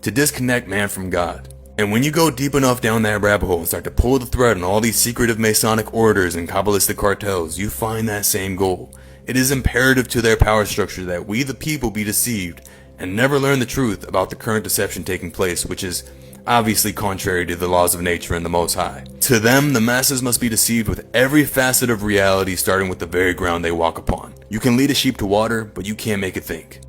to disconnect man from God. And when you go deep enough down that rabbit hole and start to pull the thread on all these secretive Masonic orders and Kabbalistic cartels, you find that same goal. It is imperative to their power structure that we the people be deceived and never learn the truth about the current deception taking place, which is obviously contrary to the laws of nature and the Most High. To them, the masses must be deceived with every facet of reality, starting with the very ground they walk upon. You can lead a sheep to water, but you can't make it think.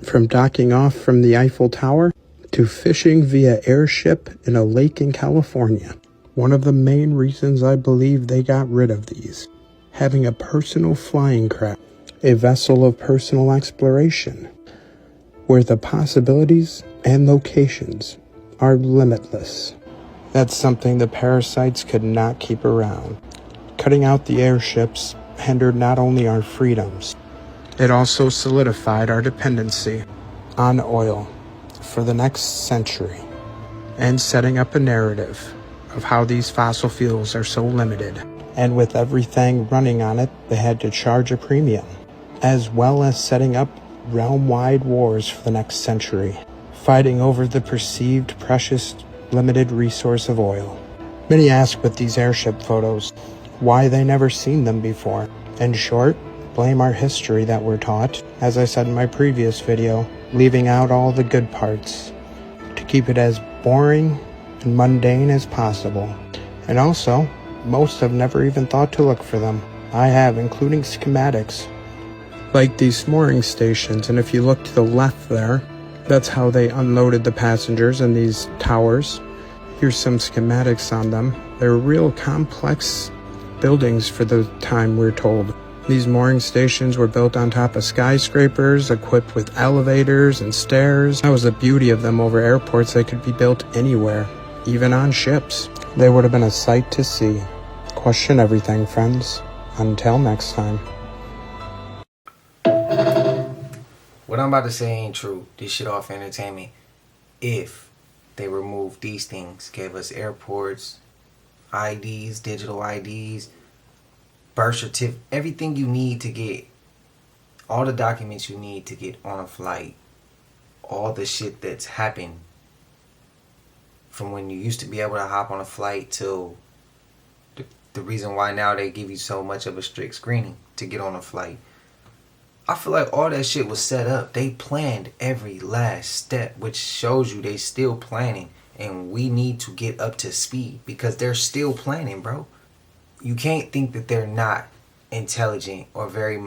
From docking off from the Eiffel Tower to fishing via airship in a lake in California. One of the main reasons I believe they got rid of these: having a personal flying craft, a vessel of personal exploration, where the possibilities and locations are limitless. That's something the parasites could not keep around. Cutting out the airships hindered not only our freedoms, it also solidified our dependency on oil for the next century, and setting up a narrative of how these fossil fuels are so limited. And with everything running on it, they had to charge a premium, as well as setting up realm-wide wars for the next century, fighting over the perceived precious limited resource of oil. Many ask with these airship photos why they never seen them before. In short, blame our history that we're taught, as I said in my previous video, leaving out all the good parts to keep it as boring and mundane as possible. And also, most have never even thought to look for them. I have, including schematics. Like these mooring stations, and if you look to the left there, that's how they unloaded the passengers in these towers. Here's some schematics on them. They're real complex buildings for the time, we're told. These mooring stations were built on top of skyscrapers, equipped with elevators and stairs. That was the beauty of them over airports. They could be built anywhere, even on ships. They would have been a sight to see. Question everything, friends. Until next time. What I'm about to say ain't true. This shit off entertainment. If they removed these things, gave us airports, IDs, digital IDs, birth certificate, everything you need to get, all the documents you need to get on a flight, all the shit that's happened from when you used to be able to hop on a flight till the reason why now they give you so much of a strict screening to get on a flight. I feel like all that shit was set up. They planned every last step, which shows you they still planning, and we need to get up to speed because they're still planning, bro. You can't think that they're not intelligent or very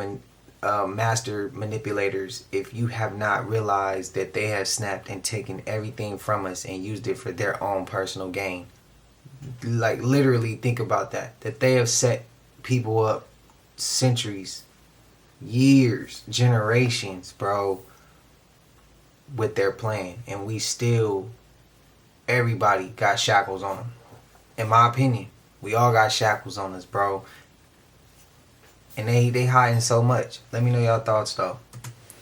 master manipulators if you have not realized that they have snapped and taken everything from us and used it for their own personal gain. Like, literally think about that. That they have set people up centuries, years, generations, bro, with their plan. And we still, everybody got shackles on them. In my opinion, we all got shackles on us, bro. And they hiding so much. Let me know y'all thoughts, though.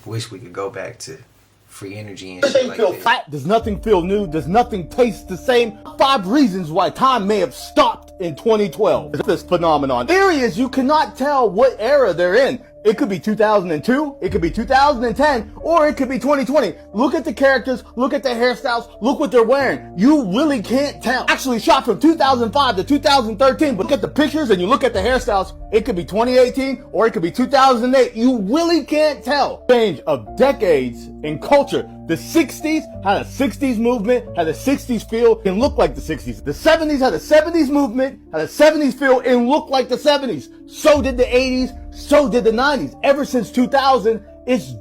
Wish we could go back to free energy and shit like feel this. flat? Does nothing feel new? Does nothing taste the same? 5 reasons why time may have stopped in 2012. This phenomenon. Theory is you cannot tell what era they're in. It could be 2002, it could be 2010, or it could be 2020. Look at the characters, look at the hairstyles, look what they're wearing. You really can't tell. Actually shot from 2005 to 2013, but look at the pictures and you look at the hairstyles, it could be 2018 or it could be 2008. You really can't tell. Change of decades in culture. The 60s had a 60s movement, had a 60s feel, and looked like the 60s. The 70s had a 70s movement, had a 70s feel, and looked like the 70s. So did the 80s, so did the 90s. Ever since 2000, it's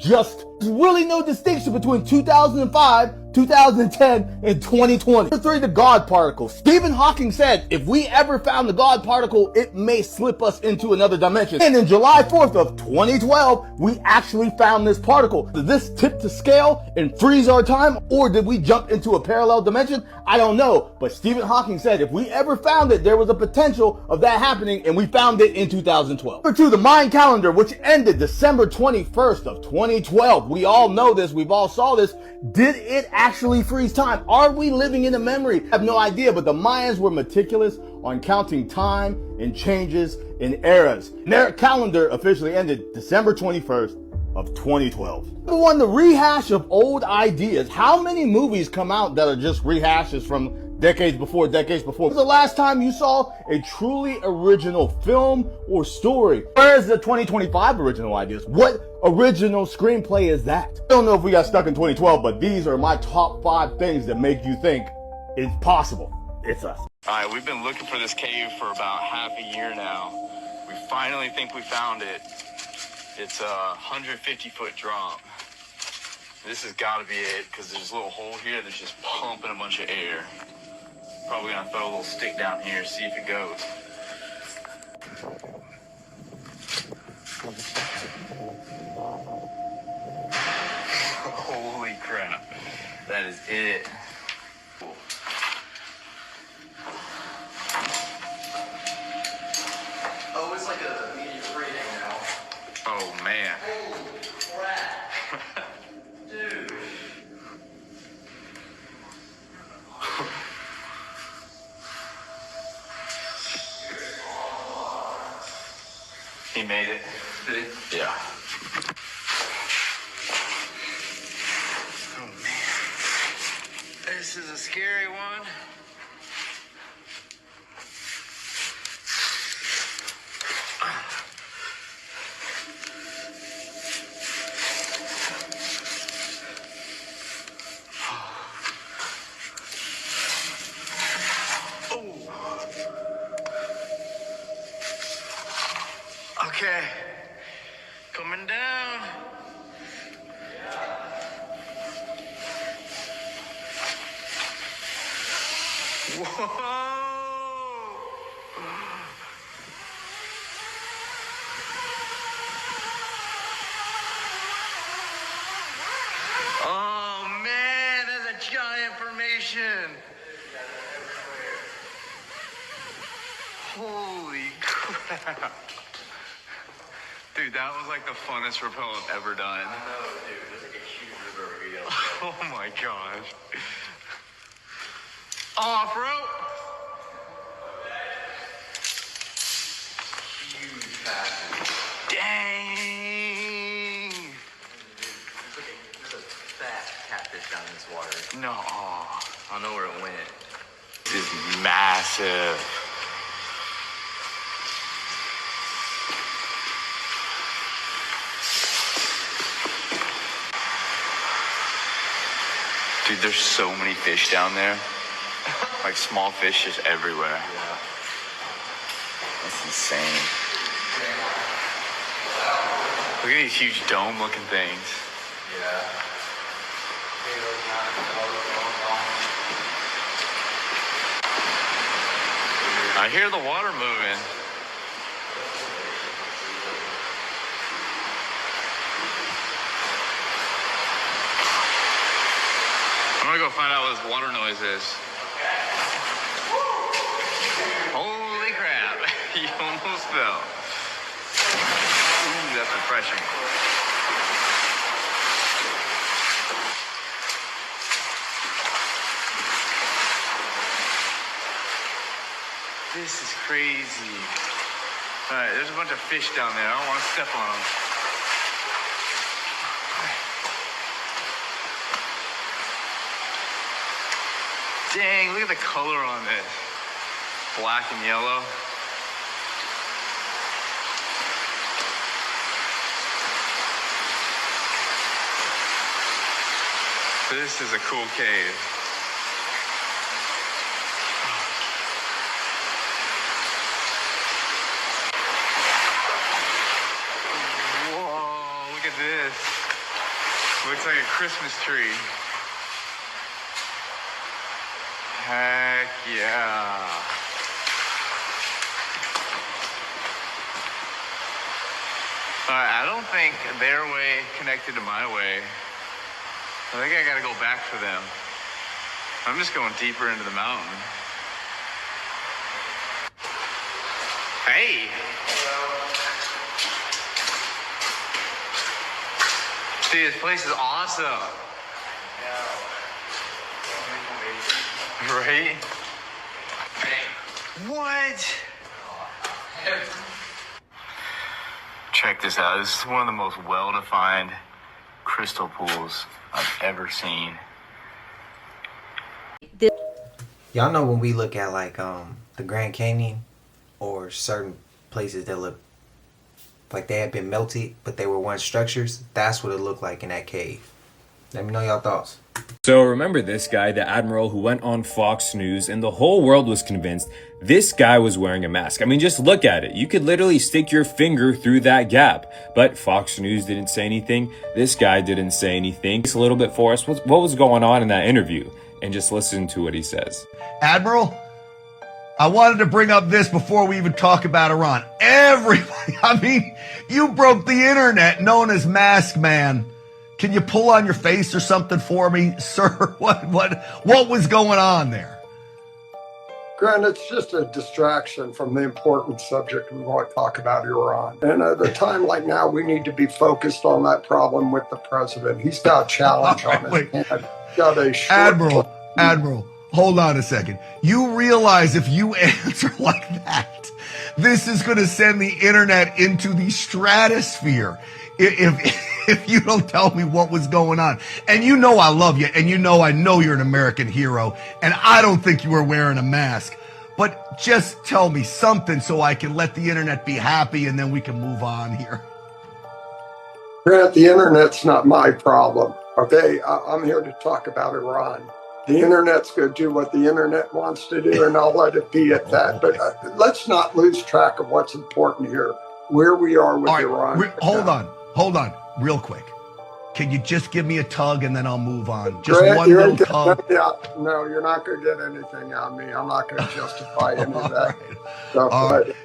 really no distinction between 2005, 2010, and 2020. Number 3, the God particle. Stephen Hawking said, if we ever found the God particle, it may slip us into another dimension. And in July 4th of 2012, we actually found this particle. Did this tip the scale and freeze our time, or did we jump into a parallel dimension? I don't know, but Stephen Hawking said if we ever found it, there was a potential of that happening, and we found it in 2012. Number 2, the Mayan calendar, which ended December 21st of 2012. We all know this, we've all saw this. Did it actually freeze time? Are we living in a memory? I have no idea, but the Mayans were meticulous on counting time and changes in eras. And their calendar officially ended December 21st of 2012. Number 1, the rehash of old ideas. How many movies come out that are just rehashes from decades before? When was the last time you saw a truly original film or story? Where's the 2025 original ideas? What original screenplay is that? I don't know if we got stuck in 2012, but these are my top 5 things that make you think it's possible. It's us. Alright, we've been looking for this cave for about half a year now. We finally think we found it. It's a 150-foot drop. This has got to be it, because there's a little hole here that's just pumping a bunch of air. Probably gonna throw a little stick down here, see if it goes. Holy crap. That is it. Oh, it's like a medium rating now. Oh, man. Holy crap. Dude. He made it. Did he? Yeah. Oh, man. This is a scary one. Okay, coming down. Whoa! Oh man, that's a giant formation. Holy crap. Dude, that was like the funnest rappel I've ever done. I know, dude. There's like a huge river reveal. Oh my gosh. Off rope. Huge passes. Dang. There's a fat catfish down in this water. No. I don't know where it went. This is massive. Dude, there's so many fish down there. Like small fish just everywhere. Yeah. That's insane. Look at these huge dome looking things. Yeah. I hear the water moving. I'm gonna go find out what this water noise is. Holy crap, you almost fell. Ooh, that's refreshing. This is crazy. All right, there's a bunch of fish down there. I don't want to step on them. Dang, look at the color on this. Black and yellow. This is a cool cave. Whoa, look at this. Looks like a Christmas tree. Heck yeah. Alright, I don't think their way connected to my way. I think I gotta go back for them. I'm just going deeper into the mountain. Hey! Dude, this place is awesome. Right? What? Check this out. This is one of the most well-defined crystal pools I've ever seen. Y'all know when we look at like the Grand Canyon or certain places that look like they had been melted, but they were once structures, that's what it looked like in that cave. Let me know y'all thoughts. So remember this guy, the Admiral who went on Fox News, and the whole world was convinced this guy was wearing a mask. I mean, just look at it. You could literally stick your finger through that gap. But Fox News didn't say anything. This guy didn't say anything. Just a little bit for us. What was going on in that interview? And just listen to what he says. Admiral, I wanted to bring up this before we even talk about Iran. Everybody, I mean, you broke the internet known as Mask Man. Can you pull on your face or something for me, sir? What was going on there? Grant, it's just a distraction from the important subject we want to talk about Iran. And at a time like now, we need to be focused on that problem with the president. He's got a challenge on his hand. Got a short Admiral, hold on a second. You realize if you answer like that, This is going to send the internet into the stratosphere if you don't tell me what was going on. And you know I love you, and I know you're an American hero, and I don't think you were wearing a mask. But just tell me something so I can let the internet be happy, and then we can move on here. Grant, the internet's not my problem, okay? I'm here to talk about Iran. The internet's going to do what the internet wants to do, and I'll let it be at that. But let's not lose track of what's important here, where we are with Iran. Hold on, real quick. Can you just give me a tug and then I'll move on? Just Grant, one little tug. No, you're not going to get anything out of me. I'm not going to justify any of that. All right.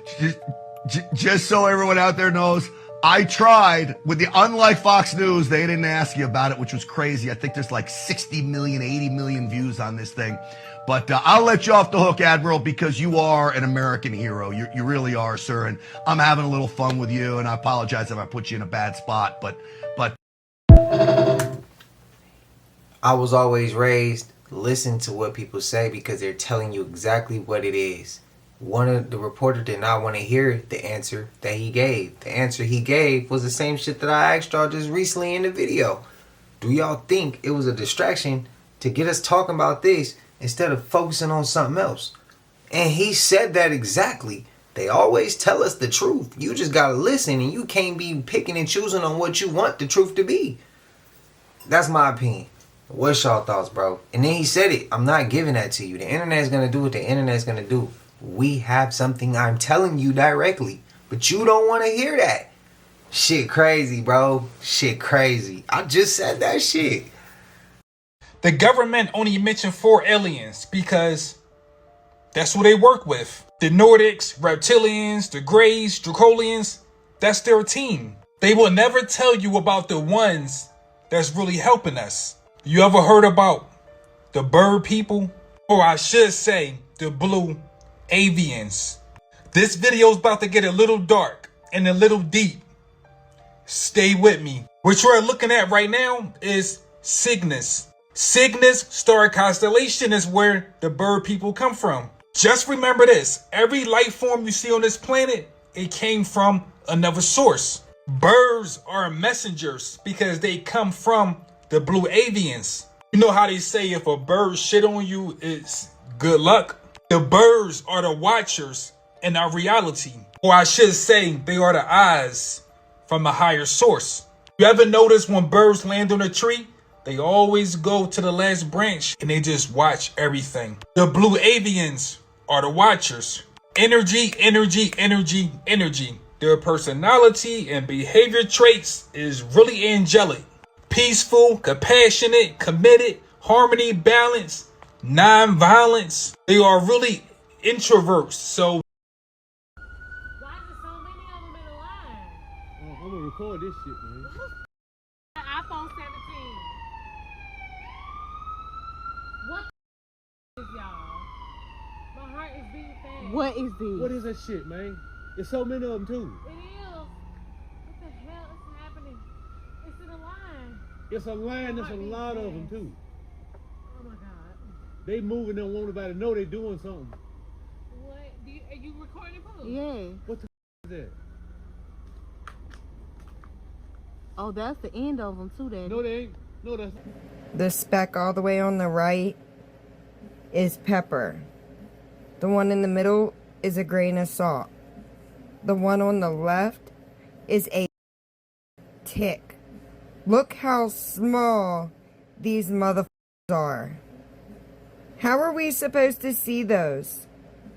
Just so everyone out there knows, I tried with unlike Fox News, they didn't ask you about it, which was crazy. I think there's like 60 million, 80 million views on this thing. But I'll let you off the hook, Admiral, because you are an American hero. You really are, sir. And I'm having a little fun with you. And I apologize if I put you in a bad spot. But I was always raised, listen to what people say because they're telling you exactly what it is. One of the reporter did not want to hear the answer that he gave. The answer he gave was the same shit that I asked y'all just recently in the video. Do y'all think it was a distraction to get us talking about this instead of focusing on something else? And he said that exactly. They always tell us the truth. You just gotta listen, and you can't be picking and choosing on what you want the truth to be. That's my opinion. What's y'all thoughts, bro? And then he said it. I'm not giving that to you. The internet's gonna do what the internet's gonna do. We have something I'm telling you directly, but you don't want to hear that. Shit crazy, bro. Shit crazy. I just said that shit. The government only mentioned 4 aliens because that's who they work with. The Nordics, reptilians, the Greys, Dracolians, that's their team. They will never tell you about the ones that's really helping us. You ever heard about the bird people? Or I should say, the blue avians. This video is about to get a little dark and a little deep. Stay with me. What you are looking at right now is Cygnus. Cygnus star constellation is where the bird people come from. Just remember this, every life form you see on this planet, it came from another source. Birds are messengers because they come from the blue avians. You know how they say if a bird shit on you, it's good luck? The birds are the watchers in our reality. Or I should say, they are the eyes from a higher source. You ever notice when birds land on a tree, they always go to the last branch and they just watch everything. The blue avians are the watchers. Energy, energy, energy, energy. Their personality and behavior traits is really angelic. Peaceful, compassionate, committed, harmony, balance, non-violence. They are really introverts, so I'm gonna record this shit, man. iPhone 17. What is y'all? My heart is beating fast. What is this? What is that shit, man? There's so many of them too. It is. What the hell is happening? It's in a line. It's a line. There's a lot of them too. Oh my God. They moving. Don't want nobody to know they doing something. What? Are you recording food? Yeah. What the is that? Oh, that's the end of them too, Daddy. No, they ain't. No, that's. The speck all the way on the right is pepper. The one in the middle is a grain of salt. The one on the left is a tick. Look how small these motherfuckers are. How are we supposed to see those?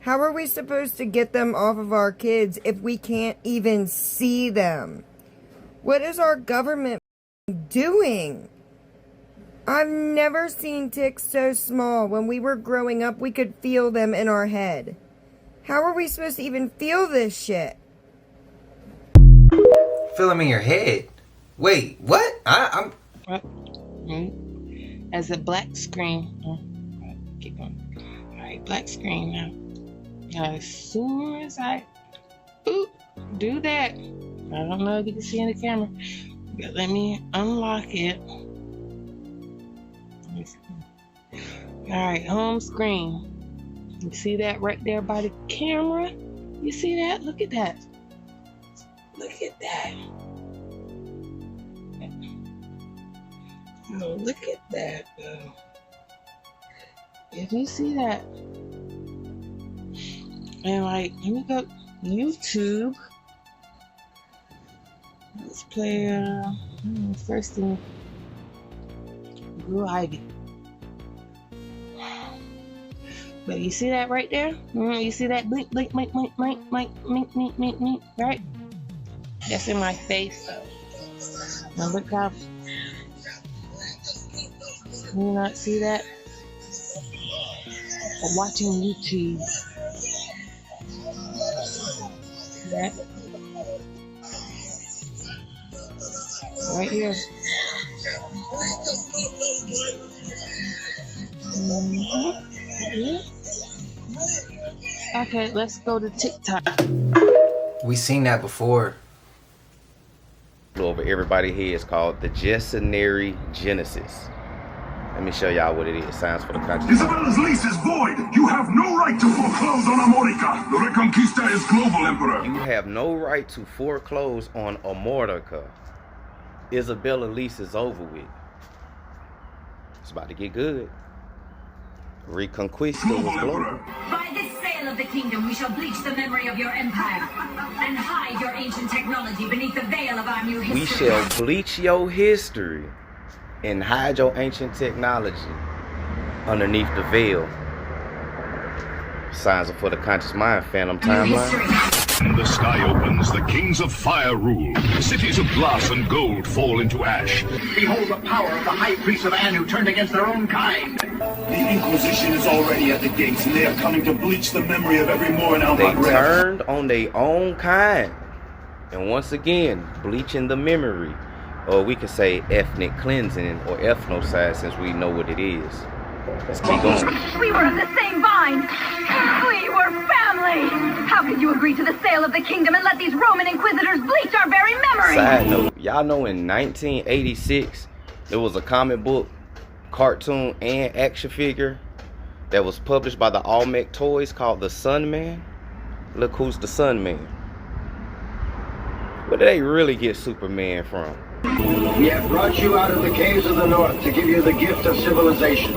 How are we supposed to get them off of our kids if we can't even see them? What is our government doing? I've never seen ticks so small. When we were growing up, we could feel them in our head. How are we supposed to even feel this shit? Feel them in your head? Wait, what? I'm... As a black screen. Keep going. Alright, black screen now. Now, as soon as I do that, I don't know if you can see in the camera, but let me unlock it. Alright, home screen. You see that right there by the camera? You see that? Look at that. Look at that. Oh, look at that, though. Did you see that? And like, let me go YouTube. Let's play first thing. Blue Ivy. But you see that right there? You see that blink, blink, blink, blink, blink, blink, blink, blink, blink, blink, right? That's in my face, though. Now look how. Can you not see that? I'm watching YouTube. See that? Right here. Okay, let's go to TikTok. We seen that before. Over everybody's heads called the Gestionary Genesis. Let me show y'all what it is. Signs for the country. Isabella's lease is void. You have no right to foreclose on Amorica. The Reconquista is global, Emperor. You have no right to foreclose on Amorica. Isabella's lease is over with. It's about to get good. Reconquista was global. By this sale of the kingdom, we shall bleach the memory of your empire and hide your ancient technology beneath the veil of our new history. We shall bleach your history and hide your ancient technology underneath the veil. Signs are for the conscious mind, Phantom Timeline. And the sky opens, the kings of fire rule. Cities of glass and gold fall into ash. Behold the power of the high priests of Anu turned against their own kind. The Inquisition is already at the gates, and they are coming to bleach the memory of every Moor in They Albat. turned on their own kind. And once again, bleaching the memory. Or we could say ethnic cleansing or ethnocide, since we know what it is. Let's keep going. We were of the same vine. We were family. How could you agree to the sale of the kingdom and let these Roman inquisitors bleach our very memory? Side note, y'all know in 1986, there was a comic book, cartoon, and action figure that was published by the Olmec Toys called The Sun Man. Look who's the Sun Man. Where did they really get Superman from? We have brought you out of the caves of the north to give you the gift of civilization.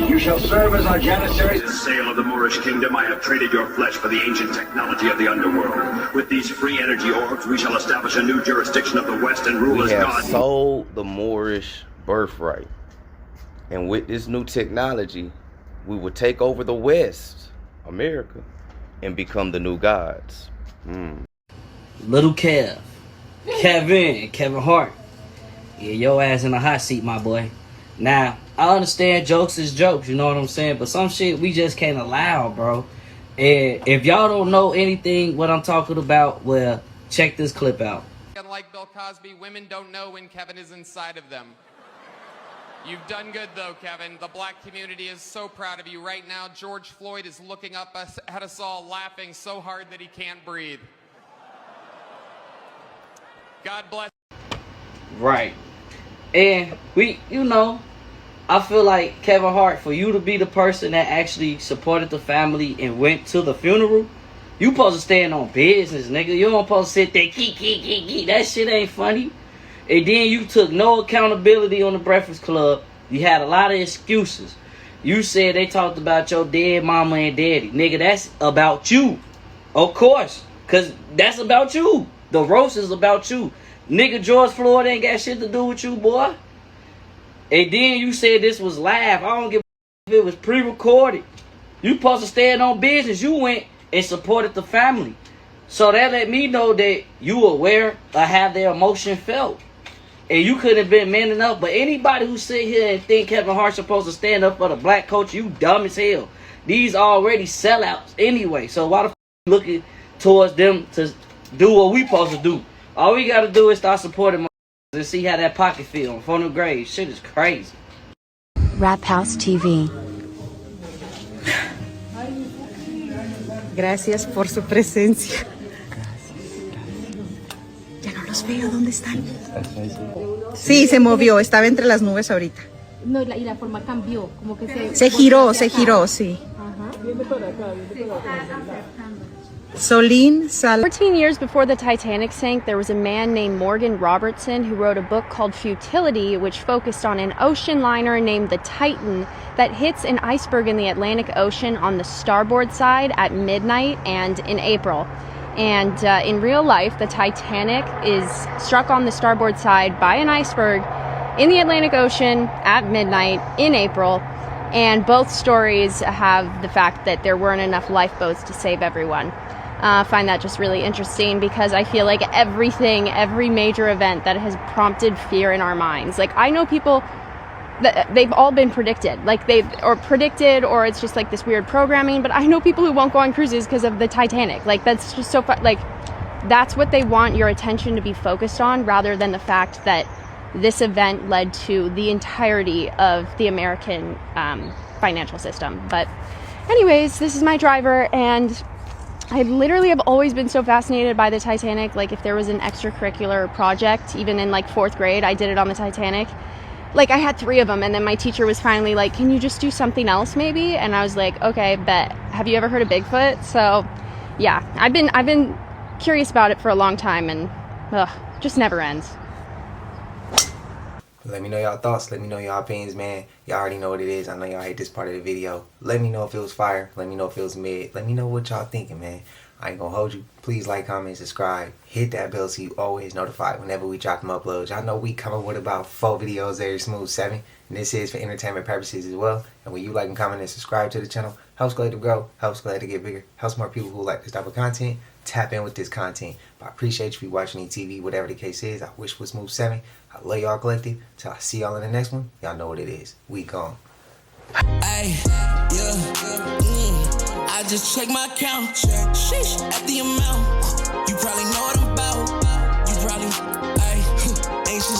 You shall serve as our janissaries. In the sale of the Moorish kingdom, I have traded your flesh for the ancient technology of the underworld. With these free energy orbs, we shall establish a new jurisdiction of the West and rule We as have God. sold the Moorish birthright. And with this new technology, we will take over the West, America, and become the new gods. Little Kev. Kevin Hart. Yeah, your ass in the hot seat, my boy. Now, I understand jokes is jokes, you know what I'm saying? But some shit we just can't allow, bro. And if y'all don't know anything what I'm talking about, well, check this clip out. Unlike Bill Cosby, women don't know when Kevin is inside of them. You've done good, though, Kevin. The black community is so proud of you. Right now, George Floyd is looking up at us all, laughing so hard that he can't breathe. God bless. Right. And we, you know, I feel like Kevin Hart, for you to be the person that actually supported the family and went to the funeral, you supposed to stand on business, nigga. You don't supposed to sit there, keek. That shit ain't funny. And then you took no accountability on the Breakfast Club. You had a lot of excuses. You said they talked about your dead mama and daddy. Nigga, that's about you. Of course. Because that's about you. The roast is about you. Nigga, George Floyd ain't got shit to do with you, boy. And then you said this was live. I don't give a if it was pre-recorded. You supposed to stand on business. You went and supported the family. So that let me know that you aware of how their emotion felt. And you couldn't have been man enough. But anybody who sit here and think Kevin Hart's supposed to stand up for the black culture, you dumb as hell. These already sellouts anyway. So why the f looking towards them to do what we supposed to do? All we gotta do is start supporting my and see how that pocket feel on the grave. Shit is crazy. Rap House TV. Gracias por su presencia. Ya no los veo, ¿dónde están? Sí, se movió, estaba entre las nubes ahorita. No, y la forma cambió, como que Se giró, sí. Ajá. Solín Sal. 14 years before the Titanic sank, there was a man named Morgan Robertson who wrote a book called Futility, which focused on an ocean liner named the Titan that hits an iceberg in the Atlantic Ocean on the starboard side at midnight and in April. And in real life, the Titanic is struck on the starboard side by an iceberg in the Atlantic Ocean at midnight in April. And both stories have the fact that there weren't enough lifeboats to save everyone. I find that just really interesting because I feel like every major event that has prompted fear in our minds. Like, I know people that they've all been predicted, or it's just like this weird programming, but I know people who won't go on cruises because of the Titanic. Like, that's just so fun. Like, that's what they want your attention to be focused on, rather than the fact that this event led to the entirety of the American financial system. But anyways, this is my driver, and I literally have always been so fascinated by the Titanic. Like, if there was an extracurricular project, even in like 4th grade, I did it on the Titanic. Like, I had 3 of them, and then my teacher was finally like, can you just do something else maybe? And I was like, okay, bet. Have you ever heard of Bigfoot? So yeah, I've been curious about it for a long time, and just never ends. Let me know y'all thoughts. Let me know y'all opinions, man. Y'all already know what it is. I know y'all hate this part of the video. Let me know if it was fire. Let me know if it was mid. Let me know what y'all thinking, man. I ain't gonna hold you. Please like, comment, subscribe. Hit that bell so you always notified whenever we drop them uploads. Y'all know we coming with about 4 videos every smooth 7. And this is for entertainment purposes as well. And when you like and comment and subscribe to the channel, helps Glad to grow, helps Glad to get bigger, helps more people who like this type of content tap in with this content. But I appreciate you for watching ETV, whatever the case is. I wish was smooth 7. I love y'all collective. Till I see y'all in the next one, y'all know what it is. We gone. Ay, yeah, I just check my account. Sheesh, at the amount.